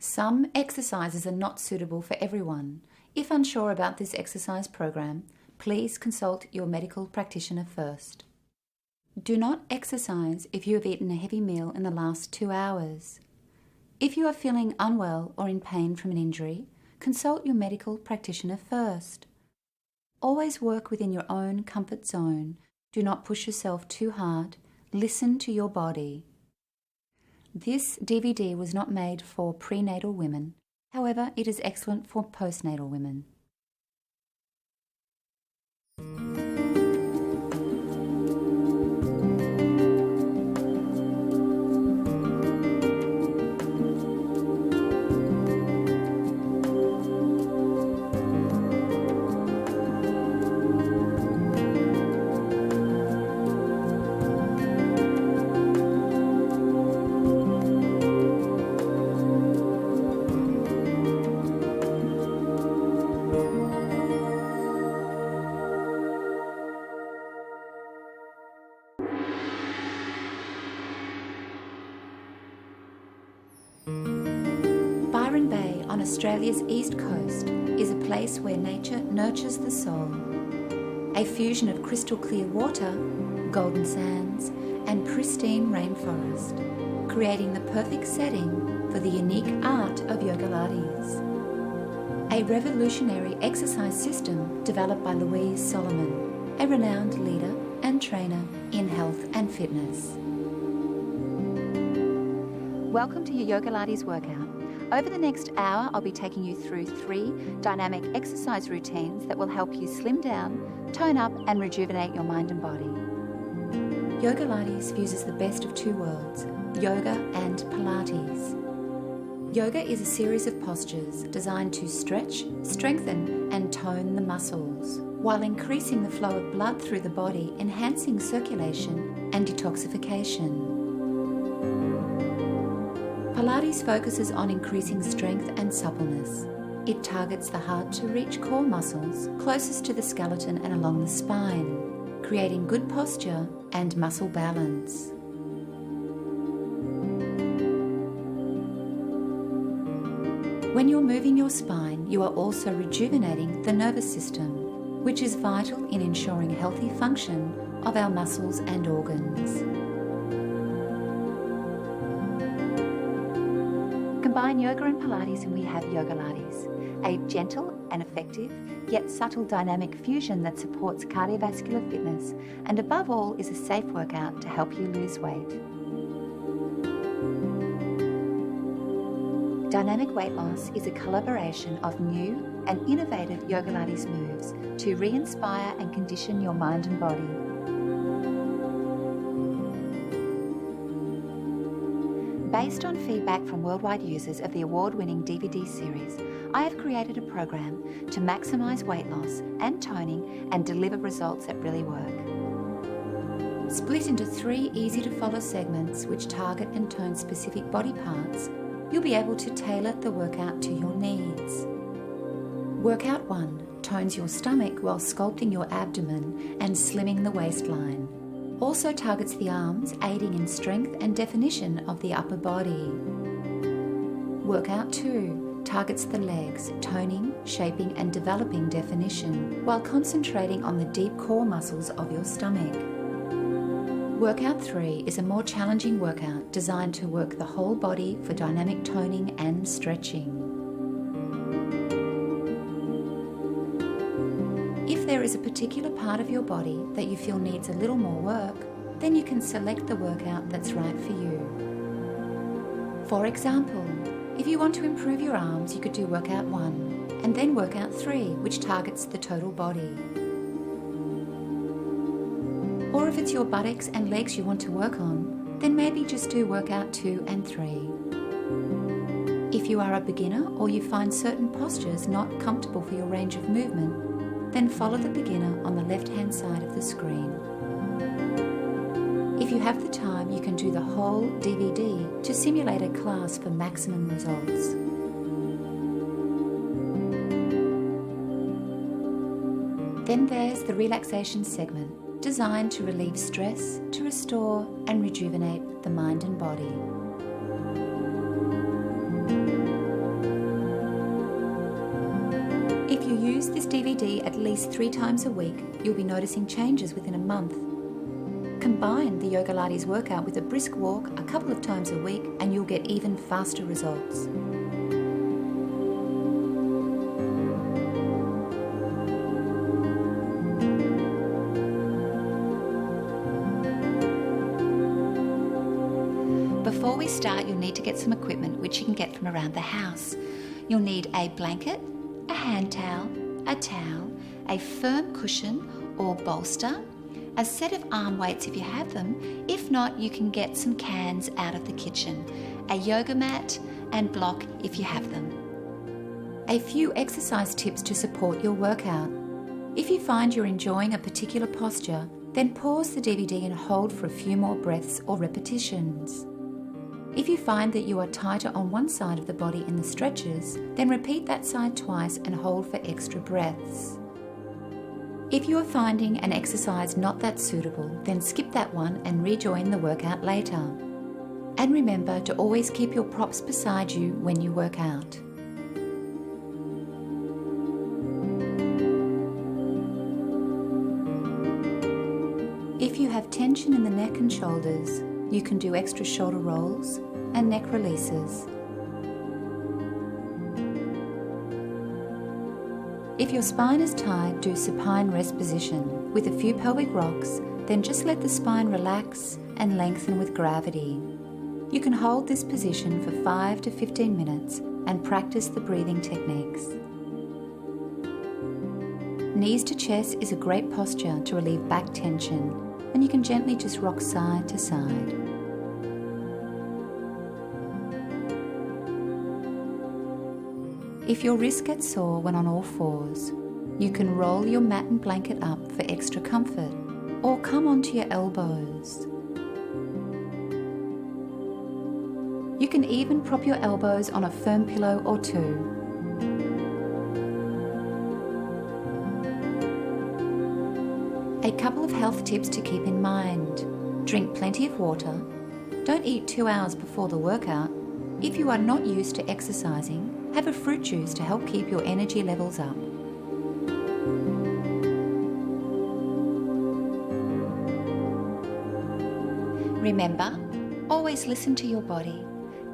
Some exercises are not suitable for everyone. If unsure about this exercise program, please consult your medical practitioner first. Do not exercise if you have eaten a heavy meal in the last 2 hours. If you are feeling unwell or in pain from an injury, consult your medical practitioner first. Always work within your own comfort zone. Do not push yourself too hard. Listen to your body. This DVD was not made for prenatal women. However, it is excellent for postnatal women. Byron Bay on Australia's east coast is a place where nature nurtures the soul. A fusion of crystal clear water, golden sands and pristine rainforest, creating the perfect setting for the unique art of Yogalates. A revolutionary exercise system developed by Louise Solomon, a renowned leader and trainer in health and fitness. Welcome to your Yogalates workout. Over the next hour, I'll be taking you through 3 dynamic exercise routines that will help you slim down, tone up and rejuvenate your mind and body. Yogalates fuses the best of 2 worlds, yoga and Pilates. Yoga is a series of postures designed to stretch, strengthen and tone the muscles, while increasing the flow of blood through the body, enhancing circulation and detoxification. Pilates focuses on increasing strength and suppleness. It targets the hard-to-reach core muscles closest to the skeleton and along the spine, creating good posture and muscle balance. When you're moving your spine, you are also rejuvenating the nervous system, which is vital in ensuring healthy function of our muscles and organs. Combine yoga and Pilates and we have Yogalates, a gentle and effective yet subtle dynamic fusion that supports cardiovascular fitness and above all is a safe workout to help you lose weight. Dynamic weight loss is a collaboration of new and innovative Yogalates moves to re-inspire and condition your mind and body. Based on feedback from worldwide users of the award-winning DVD series, I have created a program to maximise weight loss and toning and deliver results that really work. Split into 3 easy-to-follow segments which target and tone specific body parts, you'll be able to tailor the workout to your needs. Workout 1 tones your stomach while sculpting your abdomen and slimming the waistline. Also targets the arms, aiding in strength and definition of the upper body. Workout 2 targets the legs, toning, shaping and developing definition, while concentrating on the deep core muscles of your stomach. Workout 3 is a more challenging workout designed to work the whole body for dynamic toning and stretching. If there is a particular part of your body that you feel needs a little more work, then you can select the workout that's right for you. For example, if you want to improve your arms, you could do workout 1 and then workout 3, which targets the total body. Or if it's your buttocks and legs you want to work on, then maybe just do workout 2 and 3. If you are a beginner or you find certain postures not comfortable for your range of movement, then follow the beginner on the left-hand side of the screen. If you have the time, you can do the whole DVD to simulate a class for maximum results. Then there's the relaxation segment, designed to relieve stress, to restore and rejuvenate the mind and body. DVD at least 3 times a week, you'll be noticing changes within a month. Combine the Yogalates workout with a brisk walk a couple of times a week and you'll get even faster results. Before we start, you'll need to get some equipment which you can get from around the house. You'll need a blanket, a hand towel, a firm cushion or bolster, a set of arm weights if you have them. If not, you can get some cans out of the kitchen, a yoga mat and block if you have them. A few exercise tips to support your workout. If you find you're enjoying a particular posture, then pause the DVD and hold for a few more breaths or repetitions. If you find that you are tighter on one side of the body in the stretches, then repeat that side twice and hold for extra breaths. If you are finding an exercise not that suitable, then skip that one and rejoin the workout later. And remember to always keep your props beside you when you work out. If you have tension in the neck and shoulders, you can do extra shoulder rolls and neck releases. If your spine is tight, do supine rest position. With a few pelvic rocks, then just let the spine relax and lengthen with gravity. You can hold this position for 5 to 15 minutes and practice the breathing techniques. Knees to chest is a great posture to relieve back tension, and you can gently just rock side to side. If your wrist gets sore when on all fours, you can roll your mat and blanket up for extra comfort, or come onto your elbows. You can even prop your elbows on a firm pillow or two. A couple of health tips to keep in mind. Drink plenty of water. Don't eat 2 hours before the workout. If you are not used to exercising, have a fruit juice to help keep your energy levels up. Remember, always listen to your body.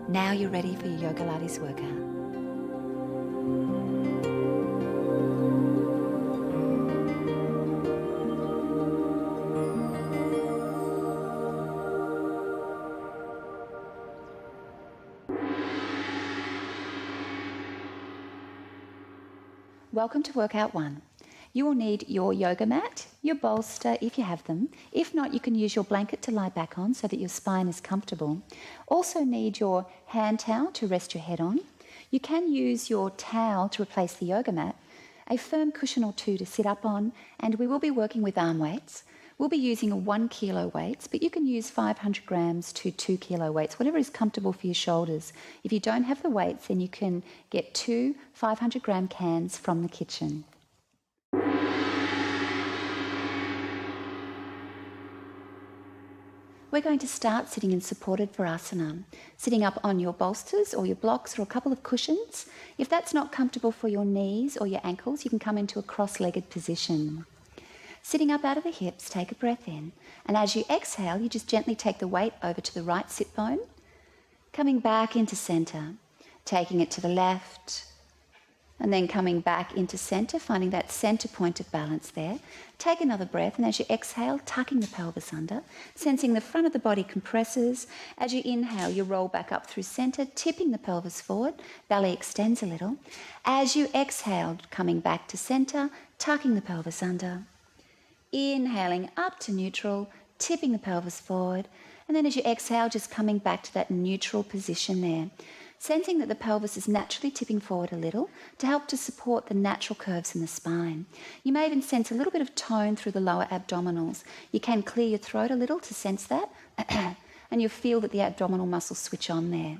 Now you're ready for your Yogalates workout. Welcome to workout 1. You will need your yoga mat, your bolster if you have them. If not, you can use your blanket to lie back on so that your spine is comfortable. Also need your hand towel to rest your head on. You can use your towel to replace the yoga mat, a firm cushion or two to sit up on, and we will be working with arm weights. We'll be using a 1 kilo weights, but you can use 500 grams to 2 kilo weights, whatever is comfortable for your shoulders. If you don't have the weights, then you can get 2 500 gram cans from the kitchen. We're going to start sitting in supported Virasana, sitting up on your bolsters or your blocks or a couple of cushions. If that's not comfortable for your knees or your ankles, you can come into a cross-legged position. Sitting up out of the hips, take a breath in, and as you exhale, you just gently take the weight over to the right sit bone, coming back into center, taking it to the left, and then coming back into center, finding that center point of balance there. Take another breath, and as you exhale, tucking the pelvis under, sensing the front of the body compresses. As you inhale, you roll back up through center, tipping the pelvis forward, belly extends a little. As you exhale, coming back to center, tucking the pelvis under. Inhaling up to neutral, tipping the pelvis forward, and then as you exhale, just coming back to that neutral position there. Sensing that the pelvis is naturally tipping forward a little to help to support the natural curves in the spine. You may even sense a little bit of tone through the lower abdominals. You can clear your throat a little to sense that, and you'll feel that the abdominal muscles switch on there.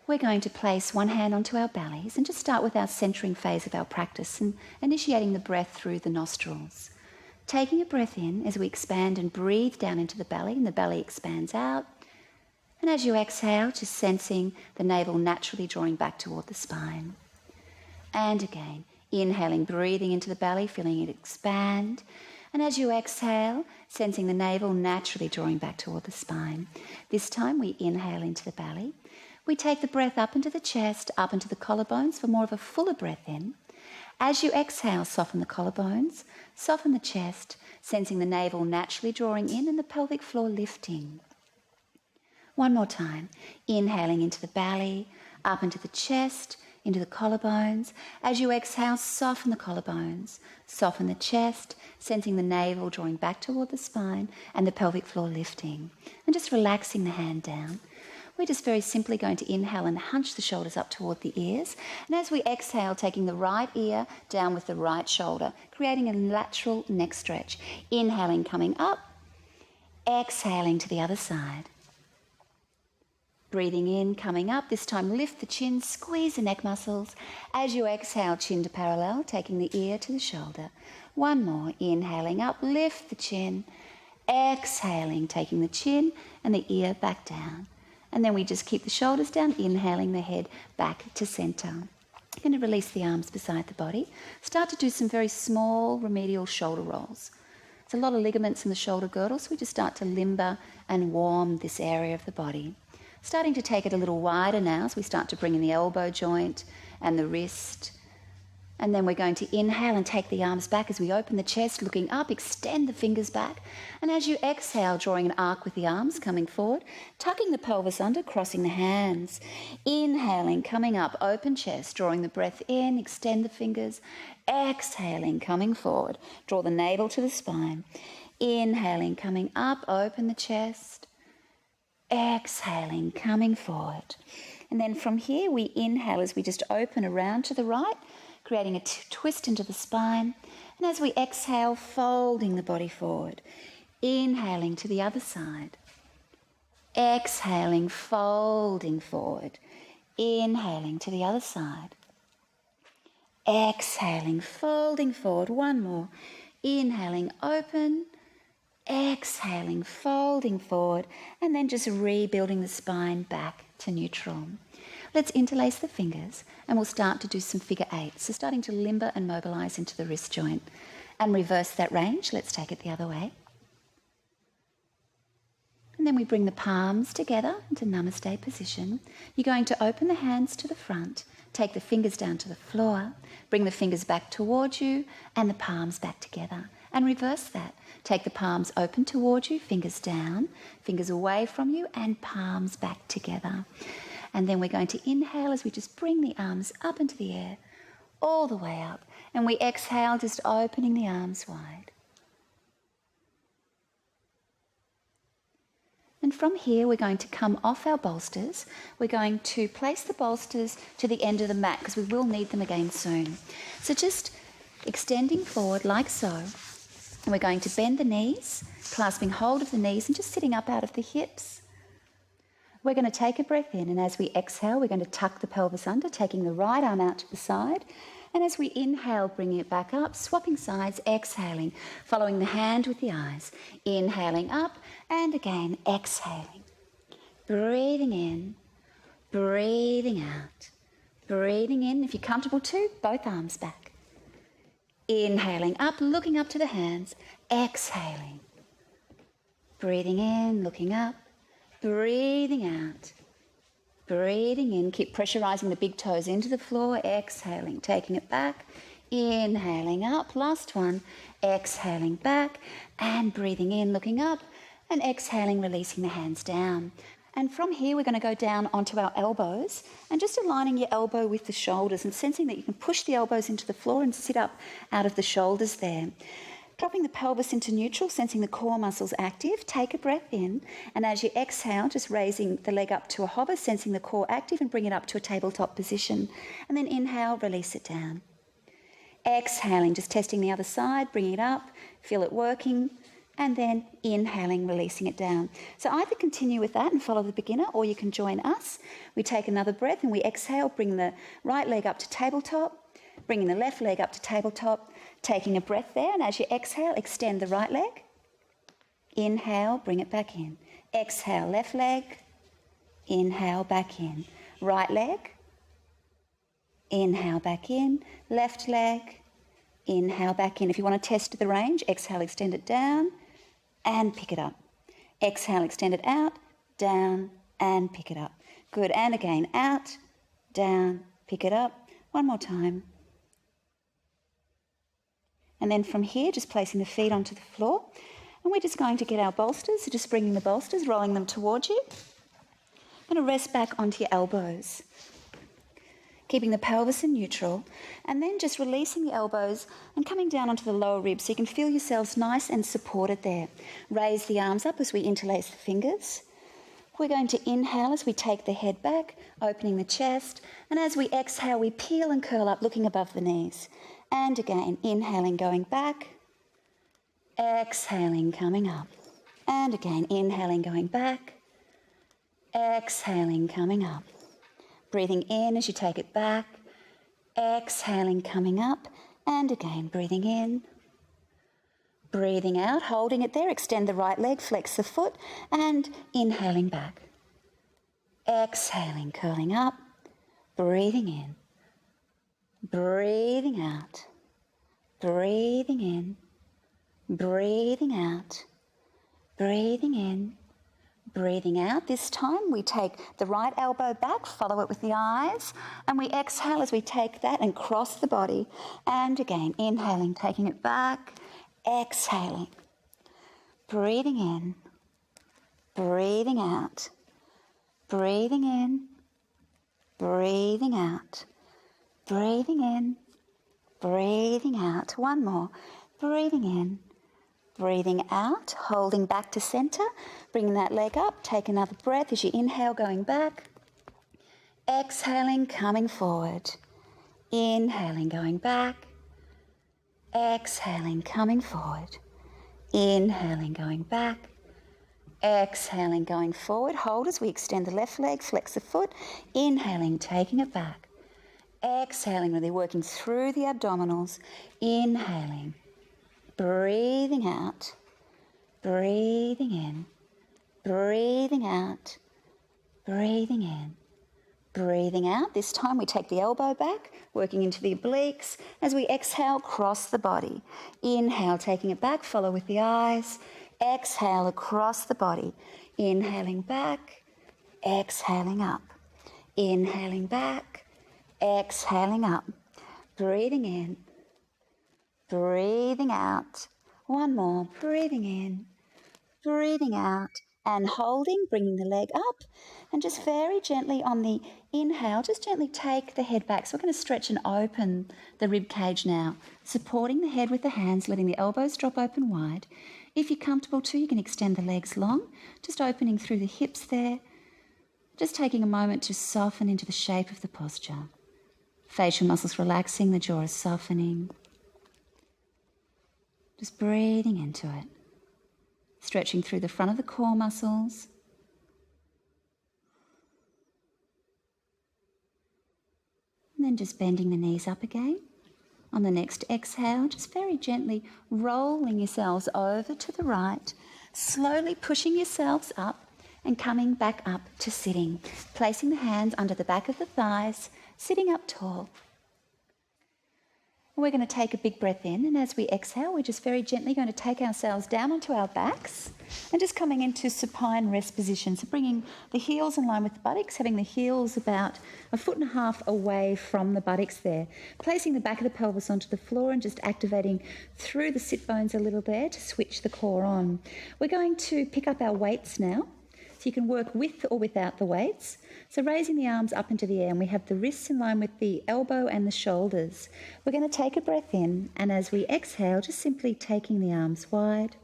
We're going to place one hand onto our bellies and just start with our centering phase of our practice and initiating the breath through the nostrils. Taking a breath in as we expand and breathe down into the belly, and the belly expands out. And as you exhale, just sensing the navel naturally drawing back toward the spine. And again, Inhaling, breathing into the belly, feeling it expand. And as you exhale, sensing the navel naturally drawing back toward the spine. This time we inhale into the belly. We take the breath up into the chest, up into the collarbones for more of a fuller breath in. As you exhale, soften the collarbones, soften the chest, sensing the navel naturally drawing in and the pelvic floor lifting. One more time, inhaling into the belly, up into the chest, into the collarbones. As you exhale, soften the collarbones, soften the chest, sensing the navel drawing back toward the spine and the pelvic floor lifting. And just relaxing the hand down. We're just very simply going to inhale and hunch the shoulders up toward the ears. And as we exhale, taking the right ear down with the right shoulder, creating a lateral neck stretch. Inhaling, coming up. Exhaling to the other side. Breathing in, coming up. This time lift the chin, squeeze the neck muscles. As you exhale, chin to parallel, taking the ear to the shoulder. One more. Inhaling up, lift the chin. Exhaling, taking the chin and the ear back down. And then we just keep the shoulders down, inhaling the head back to centre. You're going to release the arms beside the body. Start to do some very small remedial shoulder rolls. There's a lot of ligaments in the shoulder girdle, so we just start to limber and warm this area of the body. Starting to take it a little wider now as we start to bring in the elbow joint and the wrist. And then we're going to inhale and take the arms back as we open the chest, looking up, extend the fingers back. And as you exhale, drawing an arc with the arms, coming forward, tucking the pelvis under, crossing the hands. Inhaling, coming up, open chest, drawing the breath in, extend the fingers. Exhaling, coming forward, draw the navel to the spine. Inhaling, coming up, open the chest. Exhaling, coming forward. And then from here, we inhale as we just open around to the right, creating a twist into the spine. And as we exhale, folding the body forward. Inhaling to the other side. Exhaling, folding forward. Inhaling to the other side. Exhaling, folding forward. One more. Inhaling, open. Exhaling, folding forward, and then just rebuilding the spine back to neutral. Let's interlace the fingers and we'll start to do some figure eights. So starting to limber and mobilise into the wrist joint and reverse that range. Let's take it the other way. And then we bring the palms together into Namaste position. You're going to open the hands to the front, take the fingers down to the floor, bring the fingers back towards you and the palms back together. And reverse that. Take the palms open towards you, fingers down, fingers away from you, and palms back together. And then we're going to inhale as we just bring the arms up into the air, all the way up. And we exhale, just opening the arms wide. And from here, we're going to come off our bolsters. We're going to place the bolsters to the end of the mat because we will need them again soon. So just extending forward like so. And we're going to bend the knees, clasping hold of the knees and just sitting up out of the hips. We're going to take a breath in, and as we exhale, we're going to tuck the pelvis under, taking the right arm out to the side. And as we inhale, bringing it back up, swapping sides, exhaling, following the hand with the eyes. Inhaling up, and again, exhaling. Breathing in, breathing out. Breathing in, if you're comfortable to, both arms back. Inhaling up, looking up to the hands, exhaling. Breathing in, looking up, breathing out. Breathing in, keep pressurizing the big toes into the floor, exhaling, taking it back, inhaling up, last one, exhaling back, and breathing in, looking up, and exhaling, releasing the hands down. And from here, we're going to go down onto our elbows and just aligning your elbow with the shoulders and sensing that you can push the elbows into the floor and sit up out of the shoulders there. Dropping the pelvis into neutral, sensing the core muscles active. Take a breath in, and as you exhale, just raising the leg up to a hover, sensing the core active, and bring it up to a tabletop position. And then inhale, release it down. Exhaling, just testing the other side, bringing it up, feel it working. And then inhaling, releasing it down. So either continue with that and follow the beginner, or you can join us. We take another breath and we exhale, bring the right leg up to tabletop, bringing the left leg up to tabletop, taking a breath there. And as you exhale, extend the right leg. Inhale, bring it back in. Exhale, left leg. Inhale, back in. Right leg. Inhale back in, left leg. Inhale back in. If you want to test the range, exhale, extend it down and pick it up. Exhale, extend it out, down and pick it up. Good. And again, out, down, pick it up. One more time. And then from here, just placing the feet onto the floor. And we're just going to get our bolsters. So just bringing the bolsters, rolling them towards you. I'm going to rest back onto your elbows, keeping the pelvis in neutral, and then just releasing the elbows and coming down onto the lower ribs so you can feel yourselves nice and supported there. Raise the arms up as we interlace the fingers. We're going to inhale as we take the head back, opening the chest, and as we exhale, we peel and curl up, looking above the knees. And again, inhaling, going back, exhaling, coming up. And again, inhaling, going back, exhaling, coming up. Breathing in as you take it back, exhaling, coming up, and again, breathing in, breathing out, holding it there, extend the right leg, flex the foot, and inhaling back. Exhaling, curling up, breathing in, breathing out, breathing in, breathing out, breathing in, breathing out. This time we take the right elbow back, follow it with the eyes, and we exhale as we take that and cross the body. And again, inhaling, taking it back, exhaling, breathing in, breathing out, breathing in, breathing out, breathing in, breathing out. One more. Breathing in, breathing out, holding back to centre, bringing that leg up. Take another breath as you inhale, going back. Exhaling, coming forward. Inhaling, going back. Exhaling, coming forward. Inhaling, going back. Exhaling, going forward. Hold as we extend the left leg, flex the foot. Inhaling, taking it back. Exhaling, really working through the abdominals. Inhaling, breathing out, breathing in, breathing out, breathing in, breathing out. This time we take the elbow back, working into the obliques. As we exhale, cross the body. Inhale, taking it back, follow with the eyes. Exhale across the body. Inhaling back, exhaling up. Inhaling back, exhaling up. Breathing in, breathing out. One more. Breathing in, breathing out, and holding, bringing the leg up, and just very gently on the inhale, just gently take the head back. So we're going to stretch and open the rib cage now, supporting the head with the hands, letting the elbows drop open wide. If you're comfortable too, you can extend the legs long, just opening through the hips there, just taking a moment to soften into the shape of the posture. Facial muscles relaxing, the jaw is softening. Just breathing into it. Stretching through the front of the core muscles. And then just bending the knees up again. On the next exhale, just very gently rolling yourselves over to the right, slowly pushing yourselves up and coming back up to sitting. Placing the hands under the back of the thighs, sitting up tall. We're going to take a big breath in, and as we exhale, we're just very gently going to take ourselves down onto our backs and just coming into supine rest position. So bringing the heels in line with the buttocks, having the heels about 1.5 feet away from the buttocks there. Placing the back of the pelvis onto the floor and just activating through the sit bones a little there to switch the core on. We're going to pick up our weights now. So you can work with or without the weights. So raising the arms up into the air, and we have the wrists in line with the elbow and the shoulders. We're going to take a breath in, and as we exhale, just simply taking the arms wide.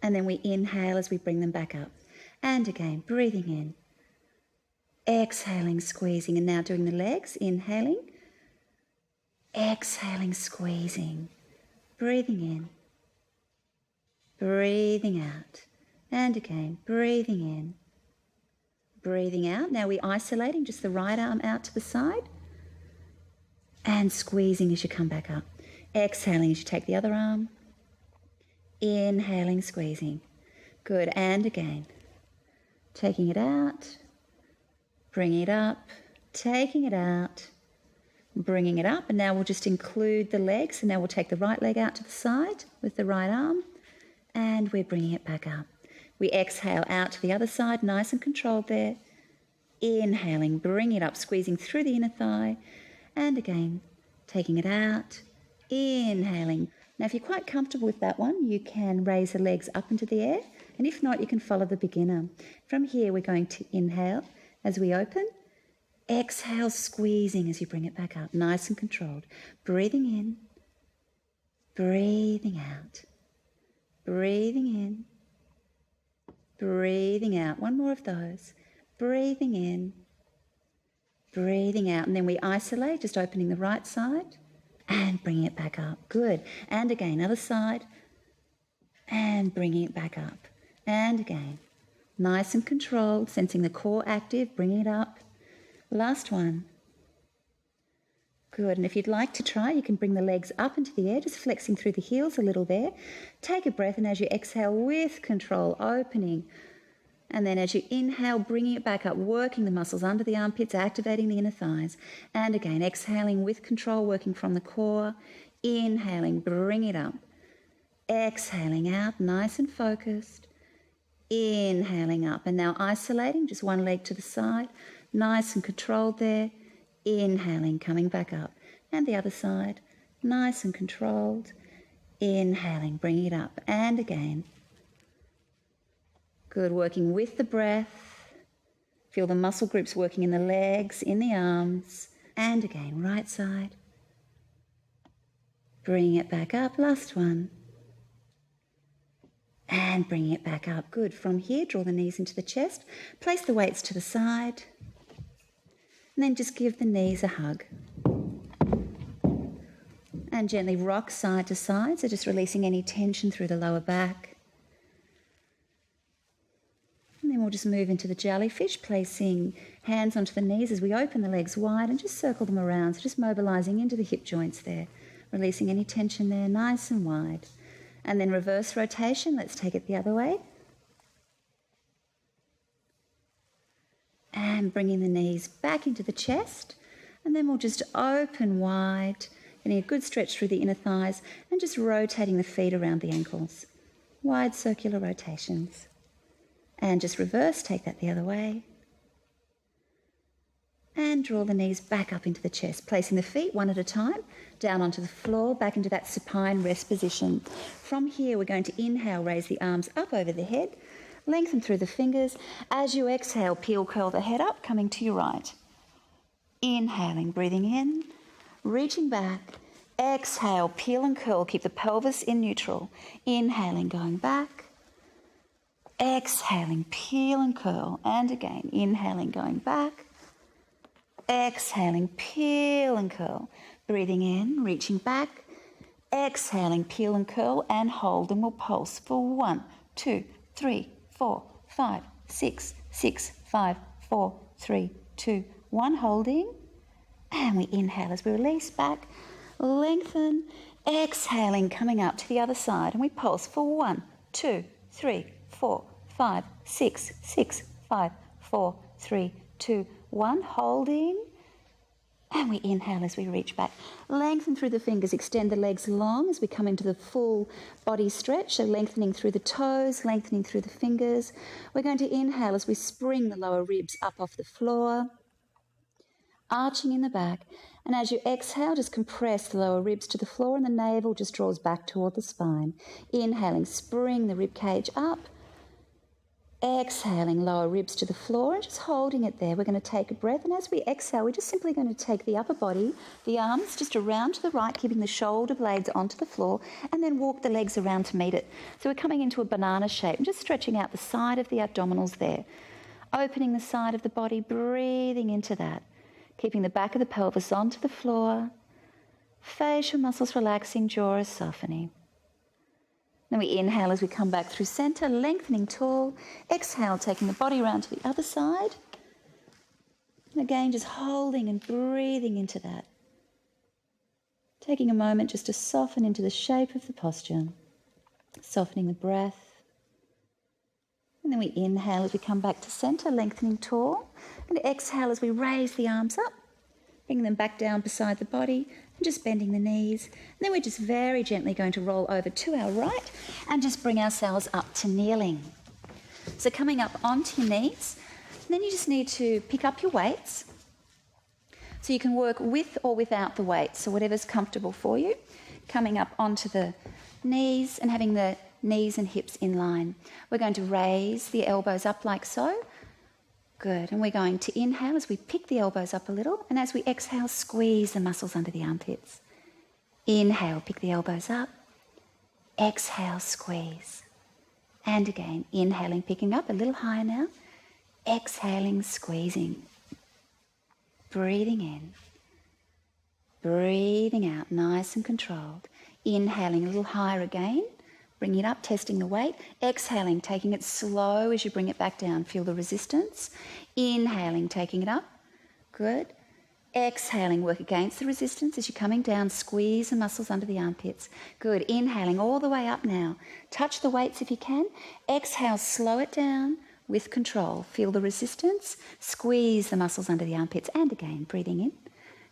And then we inhale as we bring them back up. And again, breathing in. Exhaling, squeezing, and now doing the legs. Inhaling. Exhaling, squeezing. Breathing in. Breathing out. And again, breathing in, breathing out. Now we're isolating just the right arm out to the side and squeezing as you come back up. Exhaling as you take the other arm. Inhaling, squeezing. Good, and again. Taking it out, bringing it up, taking it out, bringing it up, and now we'll just include the legs, and now we'll take the right leg out to the side with the right arm, and we're bringing it back up. We exhale out to the other side, nice and controlled there. Inhaling, bring it up, squeezing through the inner thigh, and again, taking it out, inhaling. Now, if you're quite comfortable with that one, you can raise the legs up into the air, and if not, you can follow the beginner. From here, we're going to inhale as we open, exhale, squeezing as you bring it back up, nice and controlled. Breathing in, breathing out, breathing in, breathing out. One more of those. Breathing in, breathing out. And then we isolate, just opening the right side and bringing it back up. Good. And again, other side and bringing it back up. And again, nice and controlled, sensing the core active, bringing it up. Last one. Good. And if you'd like to try, you can bring the legs up into the air, just flexing through the heels a little there. Take a breath, and as you exhale with control, opening. And then as you inhale, bringing it back up, working the muscles under the armpits, activating the inner thighs. And again, exhaling with control, working from the core. Inhaling, bring it up. Exhaling out, nice and focused. Inhaling up. And now isolating, just one leg to the side. Nice and controlled there. Inhaling, coming back up. And the other side, nice and controlled. Inhaling, bringing it up. And again. Good, working with the breath. Feel the muscle groups working in the legs, in the arms. And again, right side. Bringing it back up, last one. And bringing it back up. Good, from here, draw the knees into the chest. Place the weights to the side. And then just give the knees a hug. And gently rock side to side, so just releasing any tension through the lower back. And then we'll just move into the jellyfish, placing hands onto the knees as we open the legs wide and just circle them around. So just mobilising into the hip joints there, releasing any tension there, nice and wide. And then reverse rotation, let's take it the other way. And bringing the knees back into the chest. And then we'll just open wide, getting a good stretch through the inner thighs and just rotating the feet around the ankles. Wide circular rotations. And just reverse, take that the other way. And draw the knees back up into the chest, placing the feet one at a time, down onto the floor, back into that supine rest position. From here, we're going to inhale, raise the arms up over the head, lengthen through the fingers. As you exhale, peel, curl the head up, coming to your right. Inhaling, breathing in, reaching back. Exhale, peel and curl, keep the pelvis in neutral. Inhaling, going back. Exhaling, peel and curl, and again, inhaling, going back. Exhaling, peel and curl. Breathing in, reaching back. Exhaling, peel and curl, and hold, and we'll pulse for 1, 2, 3, 4, 5, 6, 6, 5, 4, 3, 2, 1, holding. And we inhale as we release back, lengthen. Exhaling, coming up to the other side, and we pulse for 1, 2, 3, 4, 5, 6, 6, 5, 4, 3, 2, 1, holding. And we inhale as we reach back. Lengthen through the fingers, extend the legs long as we come into the full body stretch. So lengthening through the toes, lengthening through the fingers. We're going to inhale as we spring the lower ribs up off the floor, arching in the back. And as you exhale, just compress the lower ribs to the floor and the navel just draws back toward the spine. Inhaling, spring the rib cage up. Exhaling, lower ribs to the floor and just holding it there. We're going to take a breath, and as we exhale, we're just simply going to take the upper body, the arms just around to the right, keeping the shoulder blades onto the floor, and then walk the legs around to meet it. So we're coming into a banana shape and just stretching out the side of the abdominals there. Opening the side of the body, breathing into that. Keeping the back of the pelvis onto the floor. Facial muscles relaxing, jaw is softening. Then we inhale as we come back through center, lengthening tall. Exhale, taking the body around to the other side. And again, just holding and breathing into that. Taking a moment just to soften into the shape of the posture. Softening the breath. And then we inhale as we come back to center, lengthening tall. And exhale as we raise the arms up. bring them back down beside the body and just bending the knees. And then we're just very gently going to roll over to our right and just bring ourselves up to kneeling. So coming up onto your knees, and then you just need to pick up your weights. So you can work with or without the weights, so whatever's comfortable for you. Coming up onto the knees and having the knees and hips in line. We're going to raise the elbows up like so. Good. And we're going to inhale as we pick the elbows up a little, and as we exhale, squeeze the muscles under the armpits. Inhale, pick the elbows up. Exhale, squeeze. And again, inhaling, picking up a little higher now. Exhaling, squeezing. Breathing in. Breathing out, nice and controlled. Inhaling a little higher again. Bring it up, testing the weight. Exhaling, taking it slow as you bring it back down. Feel the resistance. Inhaling, taking it up. Good. Exhaling, work against the resistance as you're coming down. Squeeze the muscles under the armpits. Good. Inhaling all the way up now. Touch the weights if you can. Exhale, slow it down with control. Feel the resistance. Squeeze the muscles under the armpits. And again, breathing in.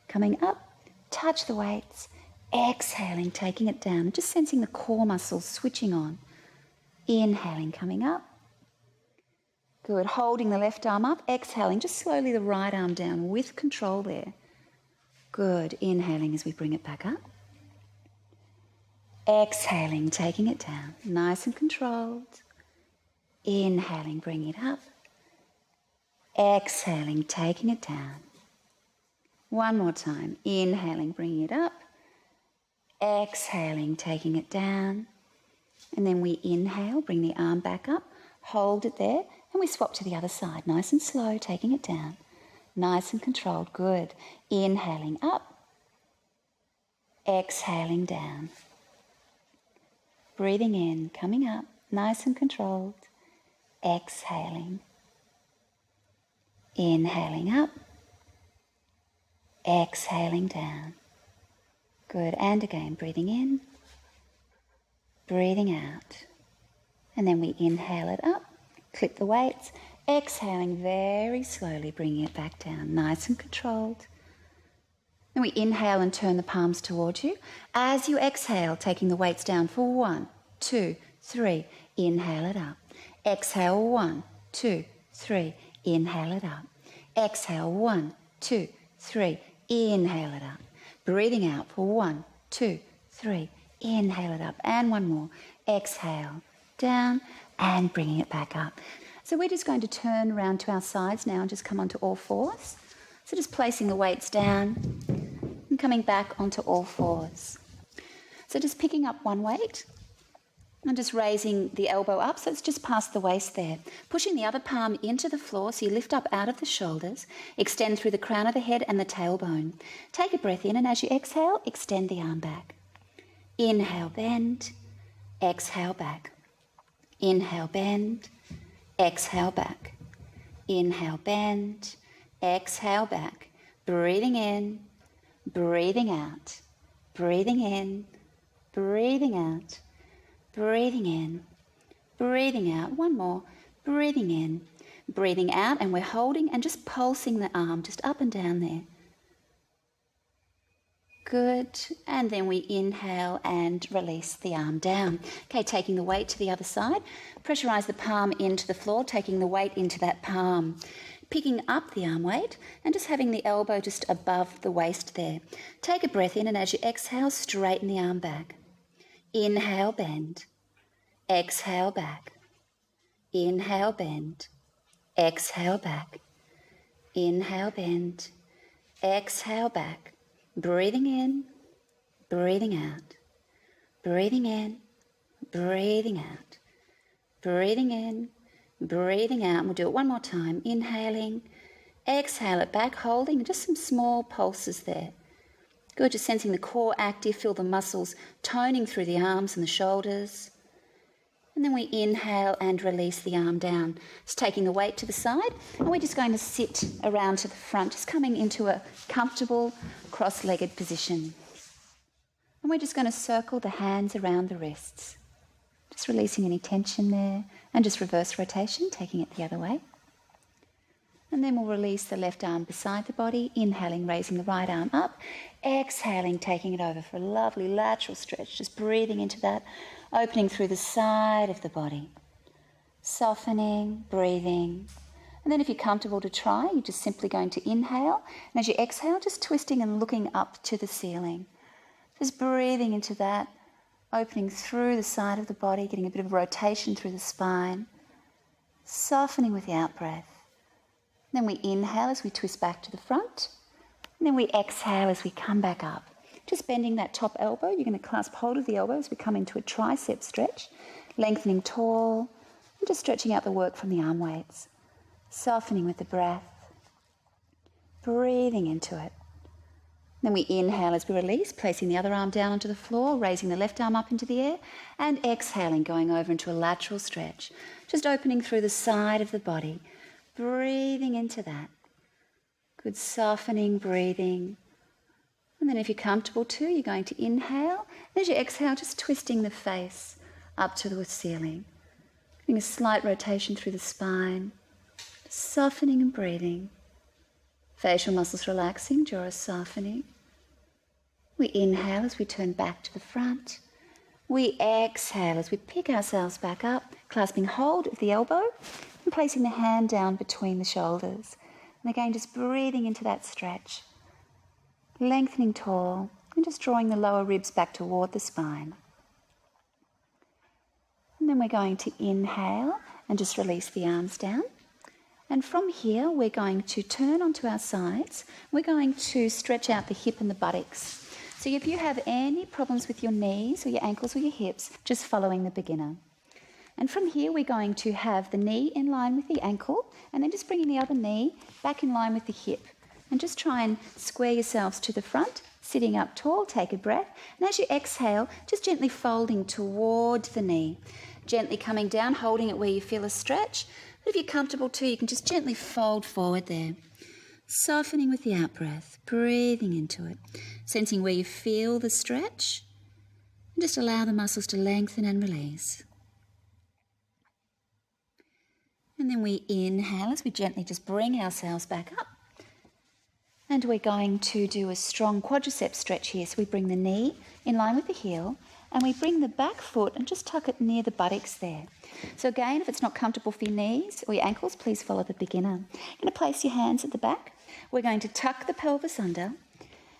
Coming up, touch the weights. Exhaling, taking it down. Just sensing the core muscles switching on. Inhaling, coming up. Good. Holding the left arm up. Exhaling, just slowly the right arm down with control there. Good. Inhaling as we bring it back up. Exhaling, taking it down. Nice and controlled. Inhaling, bring it up. Exhaling, taking it down. One more time. Inhaling, bringing it up. Exhaling, taking it down. And then we inhale, bring the arm back up. Hold it there. And we swap to the other side. Nice and slow, taking it down. Nice and controlled. Good. Inhaling up. Exhaling down. Breathing in, coming up. Nice and controlled. Exhaling. Inhaling up. Exhaling down. Good. And again, breathing in. Breathing out. And then we inhale it up. Clip the weights, exhaling very slowly, bringing it back down, nice and controlled. Then we inhale and turn the palms towards you. As you exhale, taking the weights down for 1, 2, 3, inhale it up. Exhale, 1, 2, 3, inhale it up. Exhale, 1, 2, 3, inhale it up. Breathing out for 1, 2, 3, inhale it up. And one more. Exhale, down, and bringing it back up. So we're just going to turn around to our sides now and just come onto all fours. So just placing the weights down and coming back onto all fours. So just picking up one weight and just raising the elbow up, so it's just past the waist there. Pushing the other palm into the floor so you lift up out of the shoulders, extend through the crown of the head and the tailbone. Take a breath in, and as you exhale, extend the arm back. Inhale, bend. Exhale, back. Inhale, bend. Exhale, back. Inhale, bend. Exhale, back. Breathing in, breathing out. Breathing in, breathing out. Breathing in, breathing out. One more. Breathing in, breathing out, and we're holding and just pulsing the arm just up and down there. Good. And then we inhale and release the arm down. Okay, taking the weight to the other side. Pressurize the palm into the floor, taking the weight into that palm. Picking up the arm weight and just having the elbow just above the waist there. Take a breath in, and as you exhale, straighten the arm back. Inhale, bend. Exhale, back. Inhale, bend. Exhale, back. Inhale, bend. Exhale, back. Breathing in, breathing out. Breathing in, breathing out. Breathing in, breathing out. And we'll do it one more time. Inhaling, exhale it back, holding just some small pulses there. Good, just sensing the core active, feel the muscles toning through the arms and the shoulders. And then we inhale and release the arm down. Just taking the weight to the side, and we're just going to sit around to the front, just coming into a comfortable cross-legged position. And we're just going to circle the hands around the wrists, just releasing any tension there, and just reverse rotation, taking it the other way. And then we'll release the left arm beside the body, inhaling, raising the right arm up, exhaling, taking it over for a lovely lateral stretch, just breathing into that, opening through the side of the body, softening, breathing. And then if you're comfortable to try, you're just simply going to inhale, and as you exhale, just twisting and looking up to the ceiling. Just breathing into that, opening through the side of the body, getting a bit of rotation through the spine, softening with the out-breath. Then we inhale as we twist back to the front, and then we exhale as we come back up. Just bending that top elbow, you're going to clasp hold of the elbow as we come into a tricep stretch, lengthening tall, and just stretching out the work from the arm weights. Softening with the breath, breathing into it. Then we inhale as we release, placing the other arm down onto the floor, raising the left arm up into the air, and exhaling, going over into a lateral stretch. Just opening through the side of the body, breathing into that. Good softening, breathing. And then if you're comfortable too, you're going to inhale. And as you exhale, just twisting the face up to the ceiling. Getting a slight rotation through the spine. Softening and breathing. Facial muscles relaxing, jaw softening. We inhale as we turn back to the front. We exhale as we pick ourselves back up, clasping hold of the elbow and placing the hand down between the shoulders. And again, just breathing into that stretch. Lengthening tall and just drawing the lower ribs back toward the spine. And then we're going to inhale and just release the arms down. And from here, we're going to turn onto our sides. We're going to stretch out the hip and the buttocks. So if you have any problems with your knees or your ankles or your hips, just following the beginner. And from here, we're going to have the knee in line with the ankle, and then just bringing the other knee back in line with the hip. And just try and square yourselves to the front, sitting up tall, take a breath. And as you exhale, just gently folding toward the knee. Gently coming down, holding it where you feel a stretch. But if you're comfortable too, you can just gently fold forward there. Softening with the out-breath, breathing into it. Sensing where you feel the stretch. And just allow the muscles to lengthen and release. And then we inhale as we gently just bring ourselves back up. And we're going to do a strong quadricep stretch here. So we bring the knee in line with the heel, and we bring the back foot and just tuck it near the buttocks there. So again, if it's not comfortable for your knees or your ankles, please follow the beginner. You're going to place your hands at the back. We're going to tuck the pelvis under, and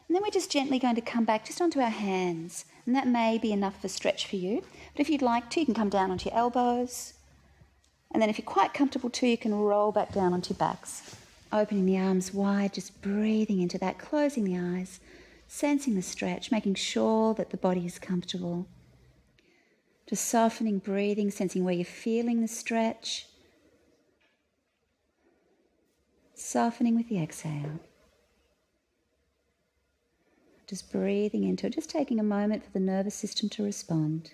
then we're just gently going to come back just onto our hands. And that may be enough of a stretch for you. But if you'd like to, you can come down onto your elbows. And then if you're quite comfortable too, you can roll back down onto your backs. Opening the arms wide, just breathing into that, closing the eyes, sensing the stretch, making sure that the body is comfortable. Just softening, breathing, sensing where you're feeling the stretch. Softening with the exhale. Just breathing into it, just taking a moment for the nervous system to respond.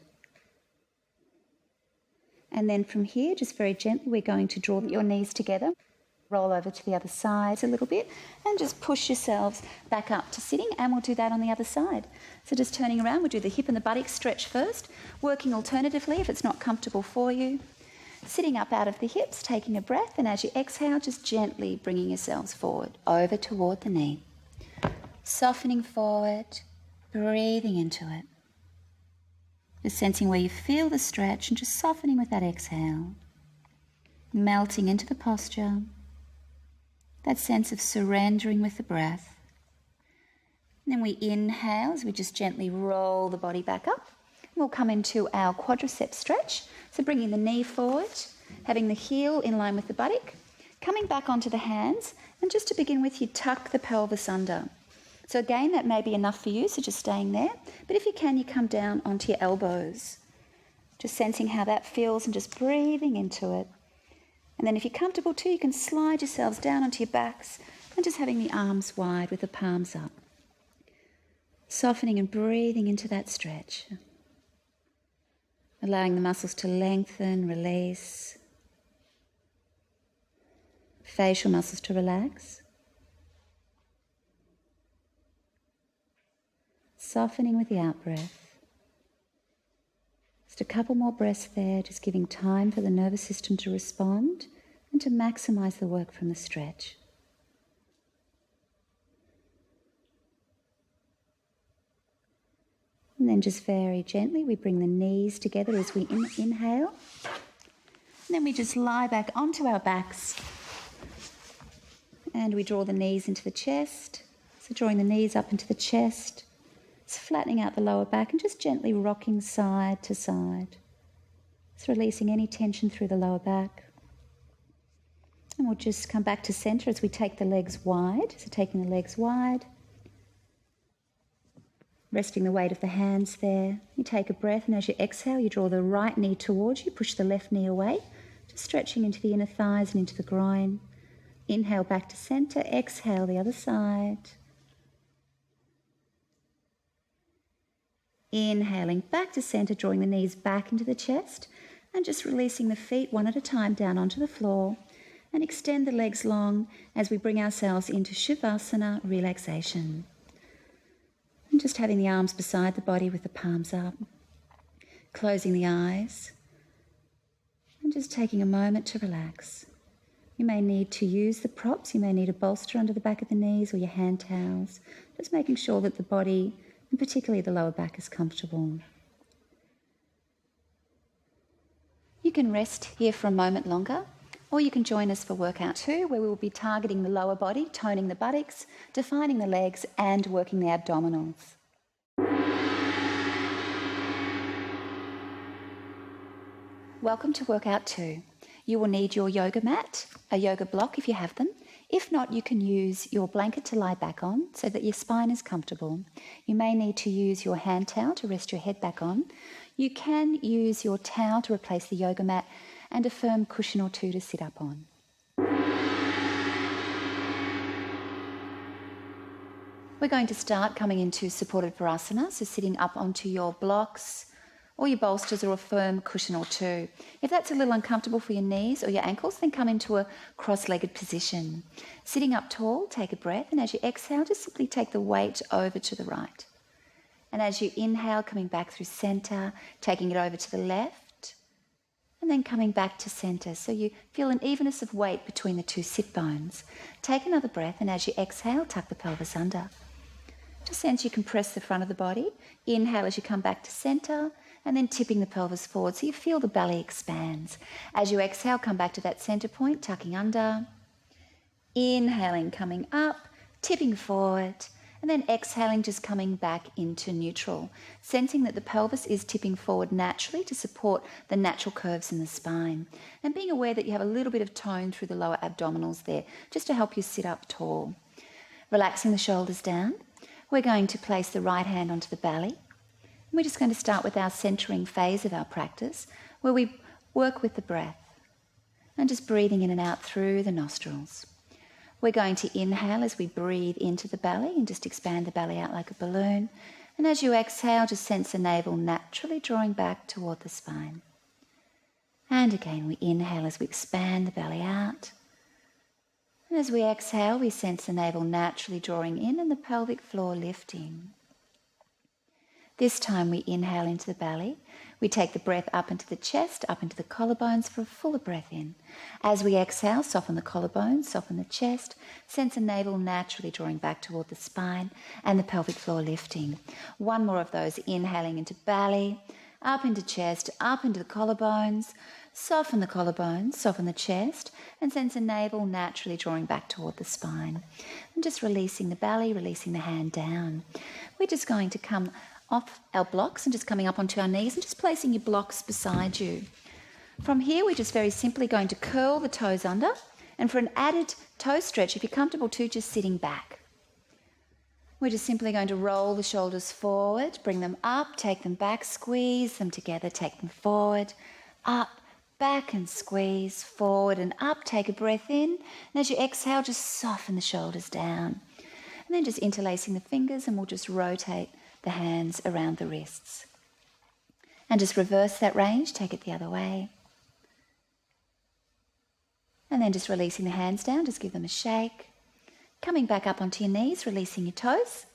And then from here, just very gently, we're going to draw your knees together. Roll over to the other side a little bit and just push yourselves back up to sitting, and we'll do that on the other side. So just turning around, we'll do the hip and the buttock stretch first, working alternatively if it's not comfortable for you. Sitting up out of the hips, taking a breath, and as you exhale, just gently bringing yourselves forward, over toward the knee. Softening forward, breathing into it. Just sensing where you feel the stretch and just softening with that exhale. Melting into the posture. That sense of surrendering with the breath. And then we inhale as we just gently roll the body back up. We'll come into our quadricep stretch. So bringing the knee forward, having the heel in line with the buttock, coming back onto the hands, and just to begin with, you tuck the pelvis under. So again, that may be enough for you, so just staying there. But if you can, you come down onto your elbows. Just sensing how that feels and just breathing into it. And then if you're comfortable too, you can slide yourselves down onto your backs and just having the arms wide with the palms up. Softening and breathing into that stretch. Allowing the muscles to lengthen, release. Facial muscles to relax. Softening with the out-breath. Just a couple more breaths there, just giving time for the nervous system to respond, and to maximise the work from the stretch. And then just very gently we bring the knees together as we inhale. And then we just lie back onto our backs and we draw the knees into the chest. So drawing the knees up into the chest, it's flattening out the lower back and just gently rocking side to side. It's releasing any tension through the lower back. And we'll just come back to centre as we take the legs wide. So taking the legs wide, resting the weight of the hands there. You take a breath and as you exhale, you draw the right knee towards you, push the left knee away, just stretching into the inner thighs and into the groin. Inhale back to centre, exhale the other side. Inhaling back to centre, drawing the knees back into the chest and just releasing the feet one at a time down onto the floor and extend the legs long as we bring ourselves into Shavasana relaxation. And just having the arms beside the body with the palms up, closing the eyes and just taking a moment to relax. You may need to use the props, you may need a bolster under the back of the knees or your hand towels, just making sure that the body, and particularly the lower back, is comfortable. You can rest here for a moment longer, or you can join us for workout 2, where we will be targeting the lower body, toning the buttocks, defining the legs, and working the abdominals. Welcome to workout 2. You will need your yoga mat, a yoga block if you have them. If not, you can use your blanket to lie back on so that your spine is comfortable. You may need to use your hand towel to rest your head back on. You can use your towel to replace the yoga mat and a firm cushion or two to sit up on. We're going to start coming into supported Virasana, so sitting up onto your blocks or your bolsters or a firm cushion or two. If that's a little uncomfortable for your knees or your ankles, then come into a cross-legged position. Sitting up tall, take a breath, and as you exhale, just simply take the weight over to the right. And as you inhale, coming back through centre, taking it over to the left, and then coming back to centre. So you feel an evenness of weight between the two sit bones. Take another breath, and as you exhale, tuck the pelvis under. Just sense you compress the front of the body. Inhale as you come back to centre, and then tipping the pelvis forward so you feel the belly expands. As you exhale, come back to that centre point, tucking under. Inhaling, coming up, tipping forward, and then exhaling, just coming back into neutral, sensing that the pelvis is tipping forward naturally to support the natural curves in the spine, and being aware that you have a little bit of tone through the lower abdominals there, just to help you sit up tall. Relaxing the shoulders down, we're going to place the right hand onto the belly. We're just going to start with our centering phase of our practice, where we work with the breath and just breathing in and out through the nostrils. We're going to inhale as we breathe into the belly and just expand the belly out like a balloon. And as you exhale, just sense the navel naturally drawing back toward the spine. And again, we inhale as we expand the belly out. And as we exhale, we sense the navel naturally drawing in and the pelvic floor lifting. This time we inhale into the belly. We take the breath up into the chest, up into the collarbones for a fuller breath in. As we exhale, soften the collarbones, soften the chest, sense the navel naturally drawing back toward the spine and the pelvic floor lifting. One more of those, inhaling into belly, up into chest, up into the collarbones, soften the collarbones, soften the chest, and sense the navel naturally drawing back toward the spine. And just releasing the belly, releasing the hand down. We're just going to come off our blocks and just coming up onto our knees and just placing your blocks beside you. From here, we're just very simply going to curl the toes under, and for an added toe stretch, if you're comfortable too, just sitting back. We're just simply going to roll the shoulders forward, bring them up, take them back, squeeze them together, take them forward, up, back and squeeze, forward and up, take a breath in, and as you exhale, just soften the shoulders down. And then just interlacing the fingers, and we'll just rotate the hands around the wrists. And just reverse that range, take it the other way. And then just releasing the hands down, just give them a shake. Coming back up onto your knees, releasing your toes.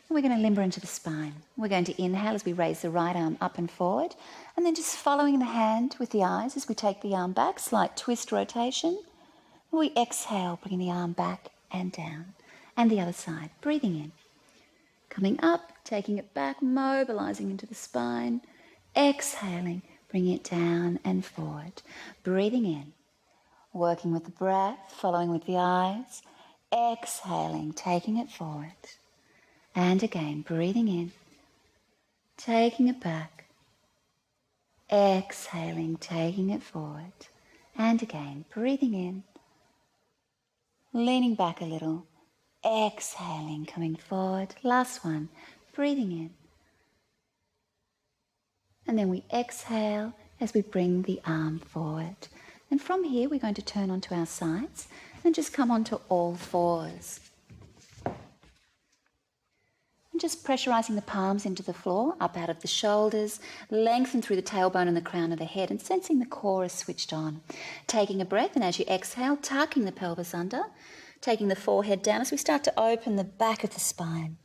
We're going to limber into the spine. We're going to inhale as we raise the right arm up and forward, and then just following the hand with the eyes as we take the arm back, slight twist rotation. We exhale, bringing the arm back and down. And the other side, breathing in. Coming up, taking it back, mobilizing into the spine. Exhaling, bringing it down and forward. Breathing in. Working with the breath, following with the eyes. Exhaling, taking it forward. And again, breathing in. Taking it back. Exhaling, taking it forward. And again, breathing in. Leaning back a little. Exhaling, coming forward. Last one, breathing in. And then we exhale as we bring the arm forward. And from here, we're going to turn onto our sides and just come onto all fours. And just pressurizing the palms into the floor, up out of the shoulders, lengthen through the tailbone and the crown of the head, and sensing the core is switched on. Taking a breath, and as you exhale, tucking the pelvis under, taking the forehead down as we start to open the back of the spine.